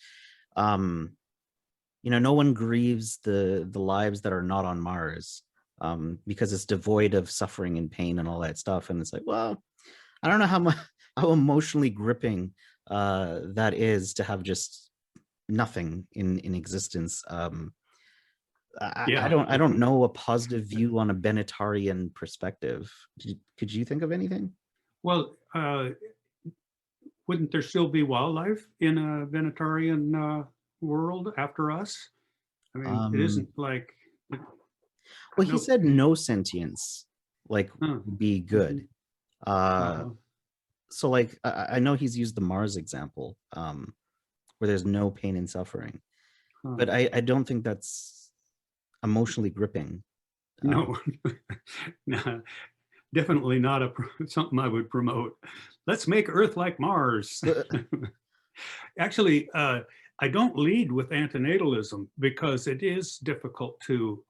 S1: no one grieves the lives that are not on Mars, because it's devoid of suffering and pain and all that stuff. And it's like, well, I don't know how much, how emotionally gripping that is to have just nothing in existence.
S2: Yeah.
S1: I don't know a positive view on a Benatarian perspective. Could you think of anything?
S2: Well, wouldn't there still be wildlife in a Venetarian world after us? I mean, it
S1: Um,
S2: isn't like,
S1: well, he
S2: no.
S1: said no sentience, like,
S2: Huh.
S1: would be good.
S2: Mhm.
S1: Uh,
S2: Uh,
S1: so like I know he's used the Mars example. where there's no pain and suffering.
S2: Huh.
S1: But I don't think that's emotionally gripping.
S2: No, no, definitely not something I would promote. Let's make Earth like Mars. Actually, I don't lead with antinatalism because it is difficult to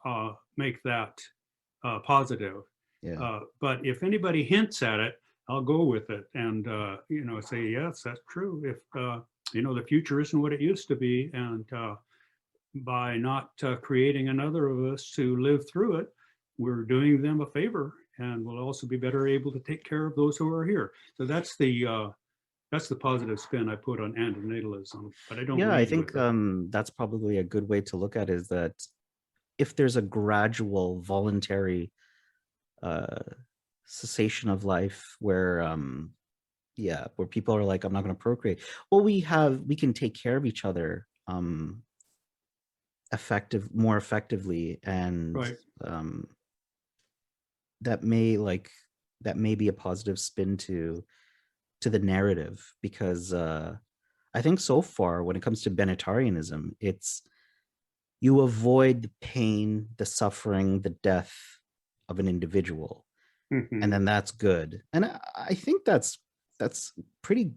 S2: make that positive.
S1: Yeah.
S2: But if anybody hints at it, I'll go with it and say yes, that's true. If the future isn't what it used to be, and by not creating another of us to live through it, we're doing them a favor, and we'll also be better able to take care of those who are here. So that's the positive spin I put on antinatalism, but I don't
S1: Yeah, I
S2: lead
S1: think
S2: with it.
S1: that's probably a good way to look at it, is that if there's a gradual voluntary cessation of life where where people are like, I'm not going to procreate, well, we can take care of each other more effectively, and
S2: Right.
S1: um that may be a positive spin to the narrative, because I think so far when it comes to Benatarianism, it's you avoid the pain, the suffering, the death of an individual, and then that's good. And I think that's pretty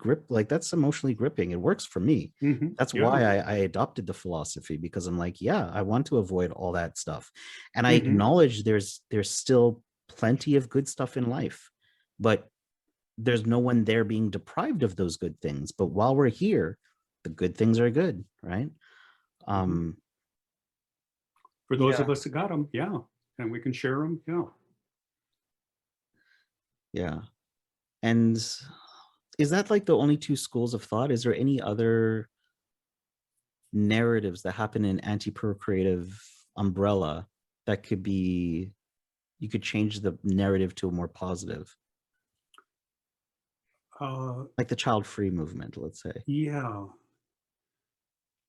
S1: that's emotionally gripping. It works for me. That's
S2: Yeah.
S1: why I adopted the philosophy, because I'm like, yeah, I want to avoid all that stuff, and I
S2: Mhm.
S1: acknowledge there's still plenty of good stuff in life, but there's no one there being deprived of those good things. But while we're here, the good things are good, right?
S2: Mhm.
S1: um
S2: For those
S1: yeah
S2: of us that got them, yeah, and we can share them, yeah.
S1: yeah and is that like the only two schools of thought? Is there any other narratives that happen in anti-procreative umbrella that could be, you could change the narrative to a more positive,
S2: Uh,
S1: like the child-free movement, let's say?
S2: yeah,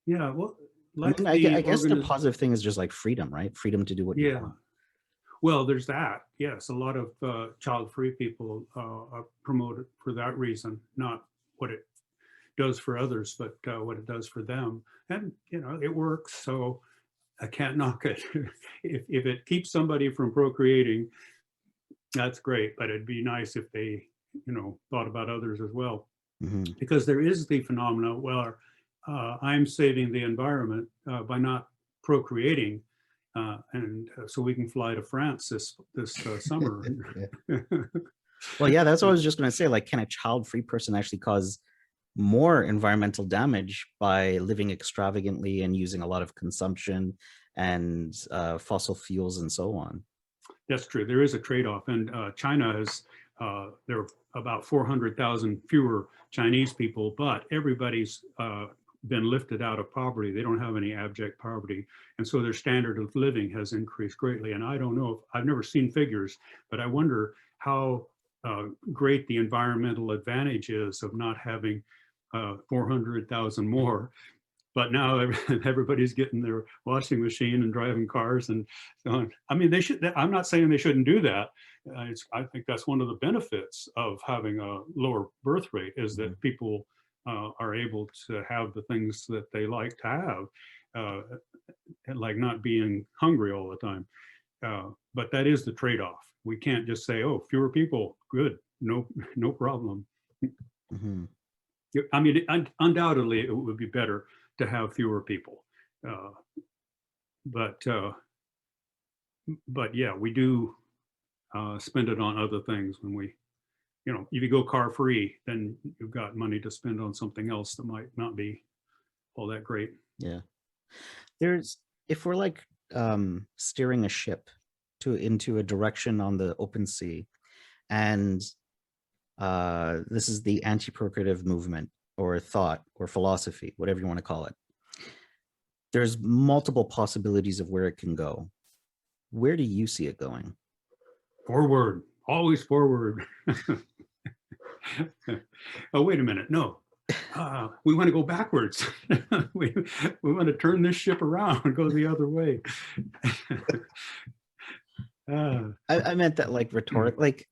S2: yeah. Well,
S1: I
S2: like
S1: mean,
S2: the
S1: I guess the positive thing is just like freedom, right? Freedom to do what you
S2: yeah.
S1: want.
S2: Well, there's that. Yes, a lot of child-free people are promoted for that reason, not what it does for others, but what it does for them. And it works. So I can't knock it. If it keeps somebody from procreating, that's great. But it'd be nice if they, thought about others as well,
S1: Mm-hmm.
S2: because there is the phenomena where I'm saving the environment by not procreating, and so we can fly to France this summer.
S1: Yeah. Well, yeah, that's what I was just going to say. Like, can a child-free person actually cause more environmental damage by living extravagantly and using a lot of consumption and fossil fuels and so on?
S2: That's true. There is a trade-off, and China has there are about 400,000 fewer Chinese people, but everybody's been lifted out of poverty. They don't have any abject poverty, and so their standard of living has increased greatly. And I don't know if I've never seen figures, but I wonder how great the environmental advantage is of not having 400,000 more. But now everybody's getting their washing machine and driving cars and so on. I mean, they should. I'm not saying they shouldn't do that. I think that's one of the benefits of having a lower birth rate, is that people are able to have the things that they like to have, like not being hungry all the time. But that is the trade-off. We can't just say, "Oh, fewer people, good, no problem."
S1: Mm-hmm.
S2: I mean, undoubtedly, it would be better to have fewer people, uh, but yeah, we do spend it on other things when we, if you go car free, then you've got money to spend on something else that might not be all that great.
S1: Yeah. There's, if we're like steering a ship into a direction on the open sea, and this is the anti-procreative movement or thought or philosophy, whatever you want to call it. There's multiple possibilities of where it can go. Where do you see it going?
S2: Forward, always forward. Oh, wait a minute. No, we want to go backwards. we want to turn this ship around and go the other way.
S1: I meant that like rhetoric. Like,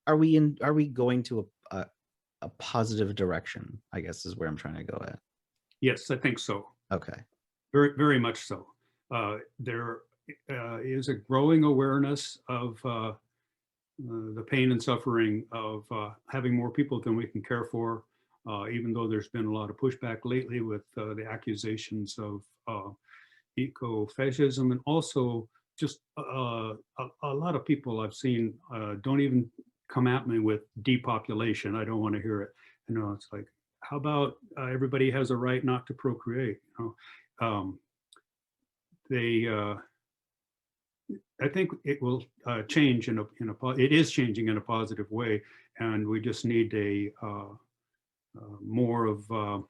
S1: are we going to a positive direction, I guess is where I'm trying to go at.
S2: Yes, I think so.
S1: Okay.
S2: Very, very much so. There is a growing awareness of the pain and suffering of having more people than we can care for, even though there's been a lot of pushback lately with the accusations of eco-fascism, and also just a lot of people I've seen don't even come at me with depopulation. I don't want to hear it. You know, it's like, how about everybody has a right not to procreate? You know, I think it will change it is changing in a positive way, and we just need a more of well,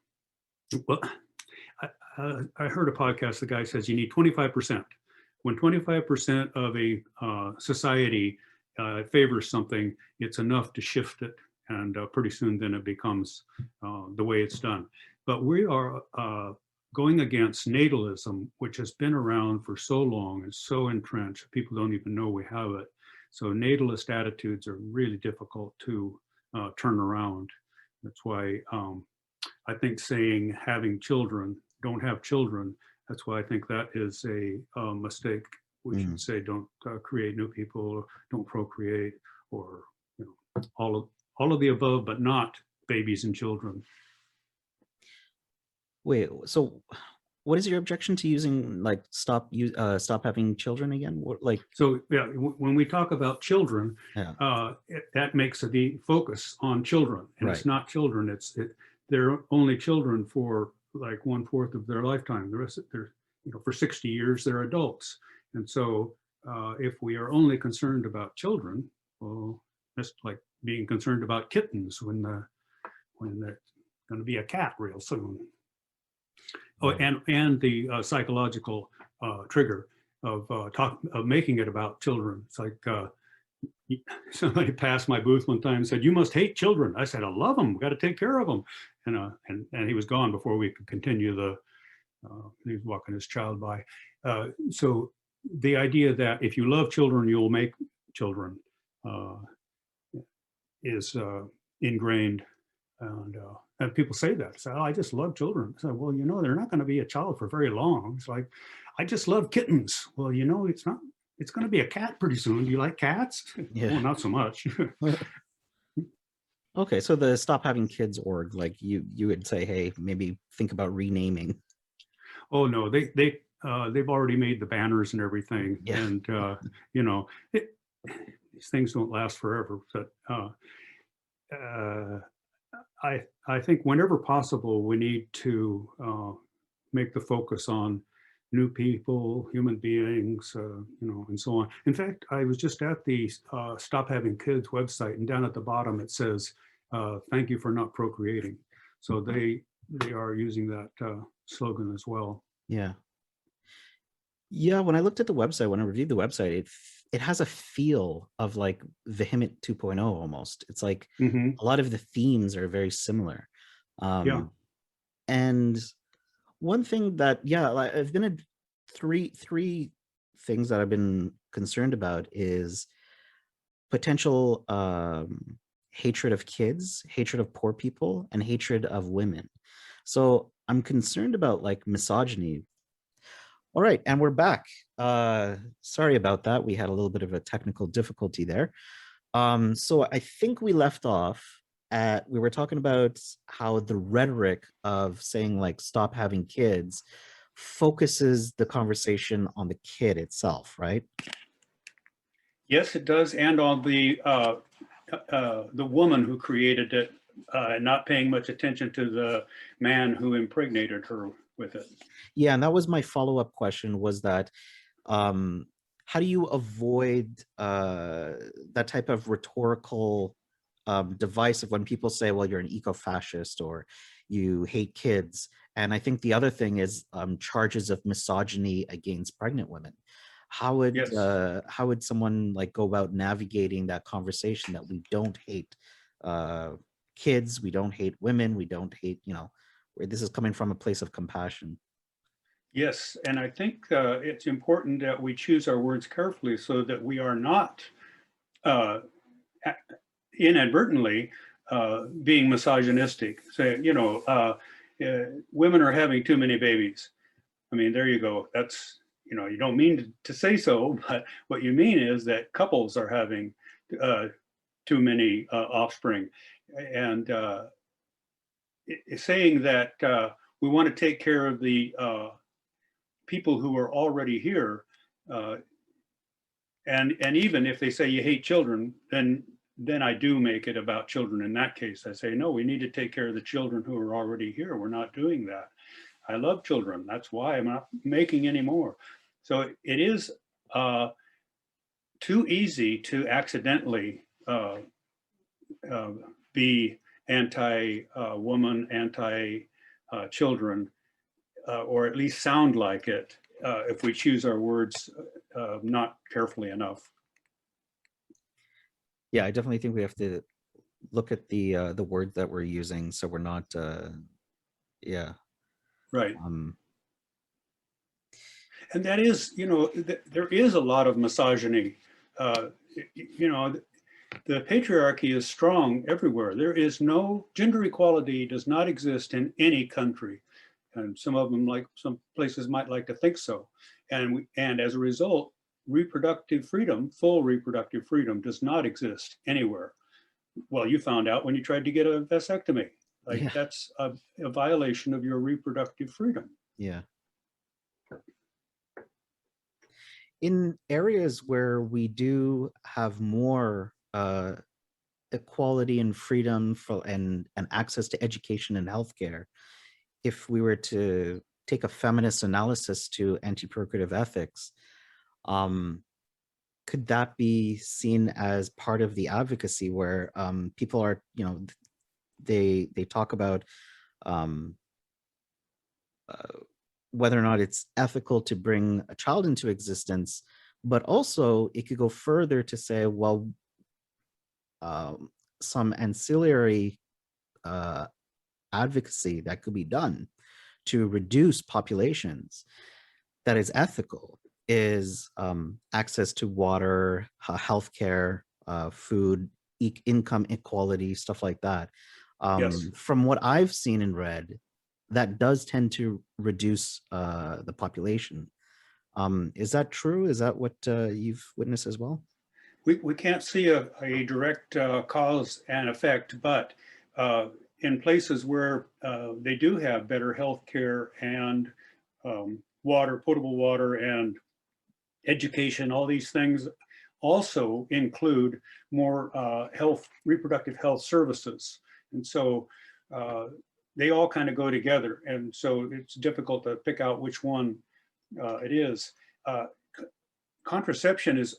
S2: I heard a podcast. The guy says you need 25%. When 25% of a society favors something, it's enough to shift it, and pretty soon then it becomes the way it's done. But we are going against natalism, which has been around for so long and so entrenched, people don't even know we have it. So natalist attitudes are really difficult to turn around. That's why I think saying having children, don't have children, that's why I think that is a mistake. We should say don't create new people, don't procreate, or you know, all of the above, but not babies and children.
S1: Wait, so what is your objection to using like stop having children again? What, like,
S2: so yeah, when we talk about children,
S1: yeah.
S2: That makes the focus on children, and
S1: Right.
S2: it's not children. They're only children for like 1/4 of their lifetime. The rest, they're, you know, for 60 years they're adults. And so if we are only concerned about children, well, that's like being concerned about kittens when they're going to be a cat real soon. Oh, and the psychological trigger of making it about children. It's like somebody passed my booth one time and said, "You must hate children." I said, "I love them. We got to take care of them." And he was gone before we could continue the. He was walking his child by. So the idea that if you love children, you'll make children is ingrained. And people say that. So, "Oh, I just love children." I said, "Well, you know, they're not going to be a child for very long." It's like, "I just love kittens." Well, you know, it's not. It's going to be a cat pretty soon. Do you like cats?
S1: Yeah.
S2: Well, not so much.
S1: Okay, so the Stop Having Kids org, like you would say, hey, maybe think about renaming.
S2: Oh no, they've already made the banners and everything,
S1: Yeah.
S2: and you know, these things don't last forever. But I think whenever possible, we need to make the focus on new people, human beings, you know, and so on. In fact, I was just at the Stop Having Kids website, and down at the bottom it says, "Thank you for not procreating." So they are using that slogan as well.
S1: Yeah. Yeah, when I looked at the website, when I reviewed the website, it has a feel of like VHEMT 2.0 almost. It's like
S2: Mm-hmm.
S1: a lot of the themes are very similar.
S2: Yeah.
S1: And one thing that, yeah, I've been at three things that I've been concerned about is potential hatred of kids, hatred of poor people, and hatred of women. So I'm concerned about like misogyny. All right, and we're back. Sorry about that. We had a little bit of a technical difficulty there. So I think we left off at, we were talking about how the rhetoric of saying like stop having kids focuses the conversation on the kid itself, right?
S2: Yes, it does, and on the woman who created it, not paying much attention to the man who impregnated her with it.
S1: Yeah, and that was my follow-up question, was that how do you avoid that type of rhetorical device of when people say, well, you're an eco-fascist or you hate kids? And I think the other thing is charges of misogyny against pregnant women. How would someone like go about navigating that conversation that we don't hate kids, we don't hate women, we don't hate, you know, where this is coming from a place of compassion?
S2: Yes, and I think it's important that we choose our words carefully so that we are not inadvertently being misogynistic, saying, women are having too many babies. I mean, there you go. That's, you don't mean to say so, but what you mean is that couples are having too many offspring. And saying that we want to take care of the people who are already here, and even if they say you hate children, then I do make it about children. In that case, I say, no, we need to take care of the children who are already here. We're not doing that. I love children. That's why I'm not making any more. So it is too easy to accidentally be anti-woman, anti-children, or at least sound like it if we choose our words not carefully enough.
S1: Yeah, I definitely think we have to look at the word that we're using, so we're not yeah.
S2: Right. And that is, there is a lot of misogyny. The patriarchy is strong everywhere. There is no gender equality, does not exist in any country. And some of them, like some places might like to think so. And as a result, reproductive freedom, full reproductive freedom, does not exist anywhere. Well, you found out when you tried to get a vasectomy. Like, yeah. That's a violation of your reproductive freedom.
S1: Yeah. In areas where we do have more equality and freedom and access to education and healthcare, if we were to take a feminist analysis to anti-procreative ethics, could that be seen as part of the advocacy where people are, they talk about whether or not it's ethical to bring a child into existence, but also it could go further to say, well, some ancillary advocacy that could be done to reduce populations that is ethical is access to water, healthcare, food, income equality, stuff like that.
S2: Yes.
S1: From what I've seen and read, that does tend to reduce the population. Is that true? Is that what you've witnessed as well?
S2: We can't see a direct cause and effect, but in places where they do have better health care and water, potable water, and education, all these things also include more reproductive health services. And so they all kind of go together. And so it's difficult to pick out which one it is. Contraception is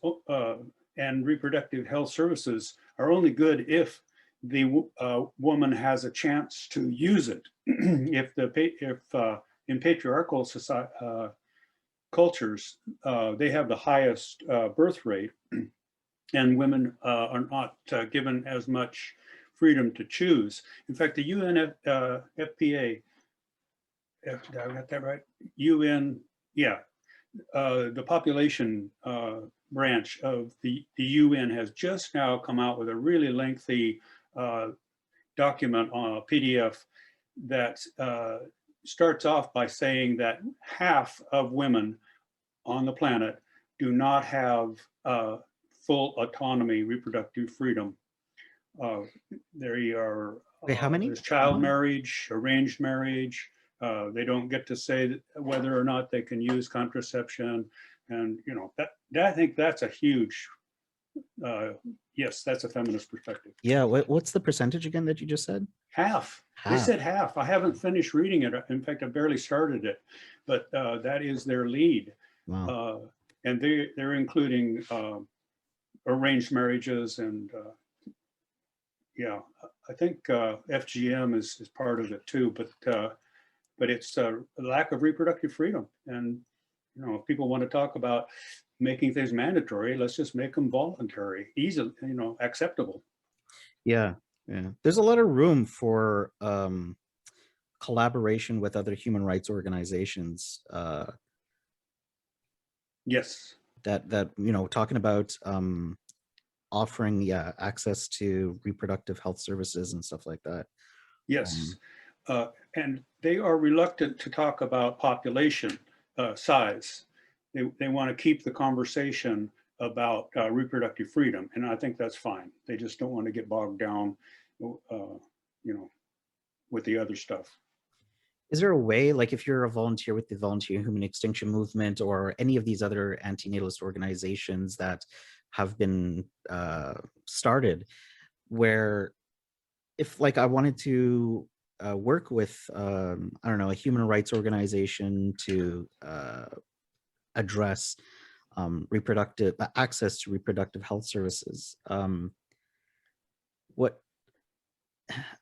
S2: and reproductive health services are only good if the woman has a chance to use it. If in patriarchal society, cultures, they have the highest birth rate, and women are not given as much freedom to choose. In fact, the UN FPA, did I got that right? UN, yeah. The population branch of the UN has just now come out with a really lengthy document on a PDF that starts off by saying that half of women on the planet do not have full autonomy, reproductive freedom. There are,
S1: wait, how many?
S2: There's child marriage, arranged marriage. They don't get to say whether or not they can use contraception. And, I think that's a huge, yes, that's a feminist perspective.
S1: Yeah, what's the percentage again that you just said?
S2: Half. They said half. I haven't finished reading it. In fact, I barely started it, but that is their lead.
S1: Wow.
S2: And they're including arranged marriages and yeah, I think FGM is part of it too, but it's a lack of reproductive freedom. And, if people want to talk about making things mandatory, let's just make them voluntary, easily, acceptable.
S1: Yeah. There's a lot of room for collaboration with other human rights organizations.
S2: Yes.
S1: That talking about offering, yeah, access to reproductive health services and stuff like that.
S2: Yes. And they are reluctant to talk about population size. They want to keep the conversation about reproductive freedom, and I think that's fine. They just don't want to get bogged down, with the other stuff.
S1: Is there a way, like if you're a volunteer with the Voluntary Human Extinction Movement or any of these other antinatalist organizations that have been started, where if like I wanted to work with, I don't know, a human rights organization to address reproductive access to reproductive health services, what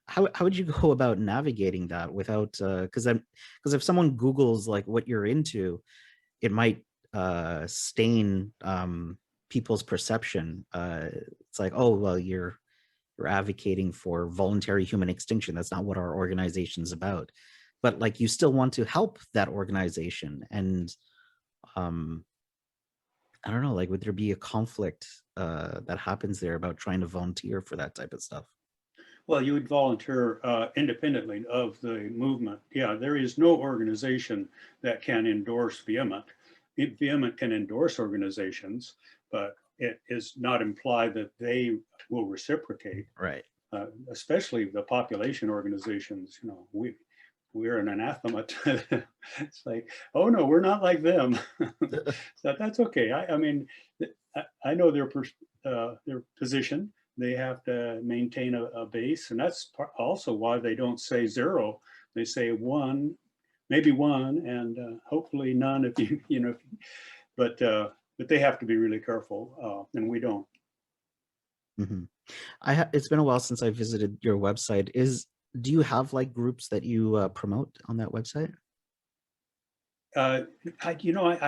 S1: how would you go about navigating that without because if someone Googles like what you're into, it might stain people's perception. It's like, oh well, you're advocating for voluntary human extinction. That's not what our organization's about. But like, you still want to help that organization, and I don't know, like, would there be a conflict that happens there about trying to volunteer for that type of stuff?
S2: Well, you would volunteer independently of the movement. Yeah, there is no organization that can endorse VHEMT. VHEMT can endorse organizations, but it is not implied that they will reciprocate.
S1: Right.
S2: Especially the population organizations. We're an anathema to it's like, oh no, we're not like them. So that's okay. I mean, I know their position. They have to maintain a base, and that's also why they don't say 0. They say 1, maybe 1, and hopefully none if you but they have to be really careful, and we don't.
S1: Mm-hmm. It's been a while since I visited your website. Do you have like groups that you promote on that website?
S2: I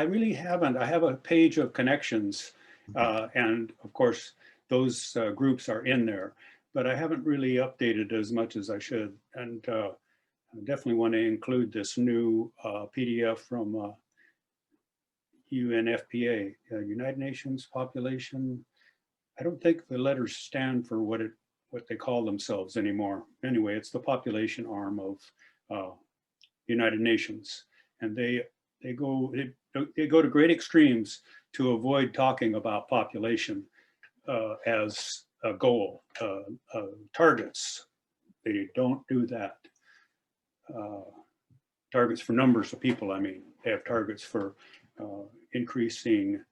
S2: really haven't. I have a page of connections, and of course, those groups are in there, but I haven't really updated as much as I should. And I definitely want to include this new PDF from UNFPA, United Nations Population. I don't think the letters stand for what they call themselves anymore. Anyway, it's the population arm of United Nations, and they go to great extremes to avoid talking about population as a goal, targets. They don't do that. Targets for numbers of people, I mean. They have targets for increasing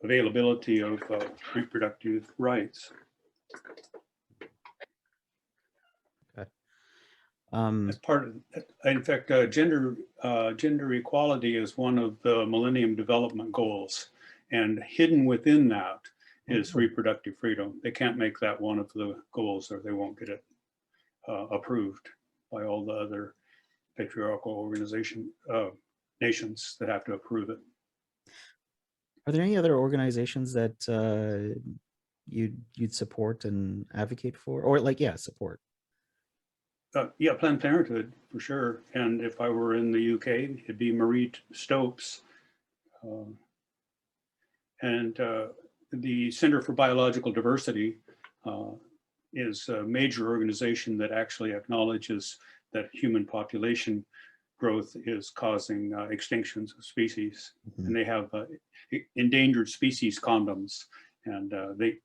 S2: availability of reproductive rights.
S1: Okay.
S2: As part of, in fact, gender equality is one of the Millennium Development Goals, and hidden within that is reproductive freedom. They can't make that one of the goals, or they won't get it approved by all the other patriarchal nations that have to approve it.
S1: Are there any other organizations that you'd support and advocate for, or like, yeah, support?
S2: Yeah, Planned Parenthood for sure. And if I were in the UK, it'd be Marie Stopes. And the Center for Biological Diversity is a major organization that actually acknowledges that human population growth is causing extinctions of species. Mm-hmm. And they have endangered species condoms, and they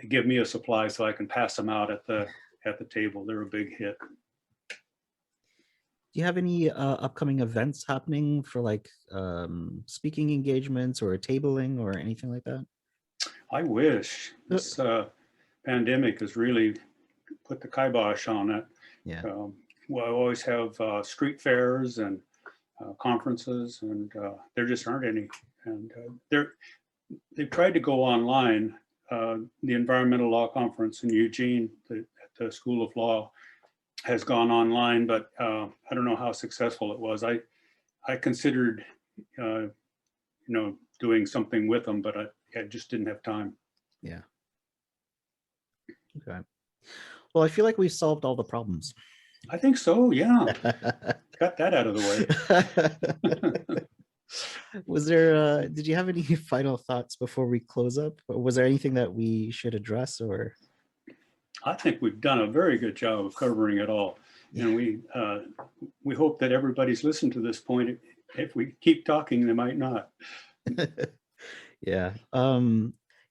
S2: give me a supply so I can pass them out at the table. They're a big hit.
S1: Do you have any upcoming events happening for like speaking engagements or tabling or anything like that?
S2: I wish. This pandemic has really put the kibosh on it.
S1: Yeah.
S2: Well, I always have street fairs and conferences, and there just aren't any. And they've tried to go online. The Environmental Law Conference in Eugene at the School of Law has gone online, but I don't know how successful it was. I considered, doing something with them, but I just didn't have time.
S1: Yeah. Okay. Well, I feel like we've solved all the problems.
S2: I think so, yeah. Got that out of the way.
S1: Was there, did you have any final thoughts before we close up? Or was there anything that we should address or?
S2: I think we've done a very good job of covering it all. And we hope that everybody's listened to this point. If we keep talking, they might not.
S1: Yeah.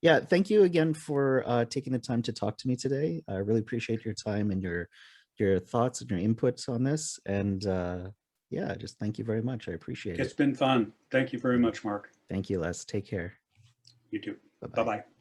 S1: Yeah. Thank you again for taking the time to talk to me today. I really appreciate your time and your thoughts and your inputs on this. And yeah, just thank you very much. I appreciate it.
S2: It's been fun. Thank you very much, Mark.
S1: Thank you, Les. Take care.
S2: You too.
S1: Bye-bye.
S2: Bye-bye.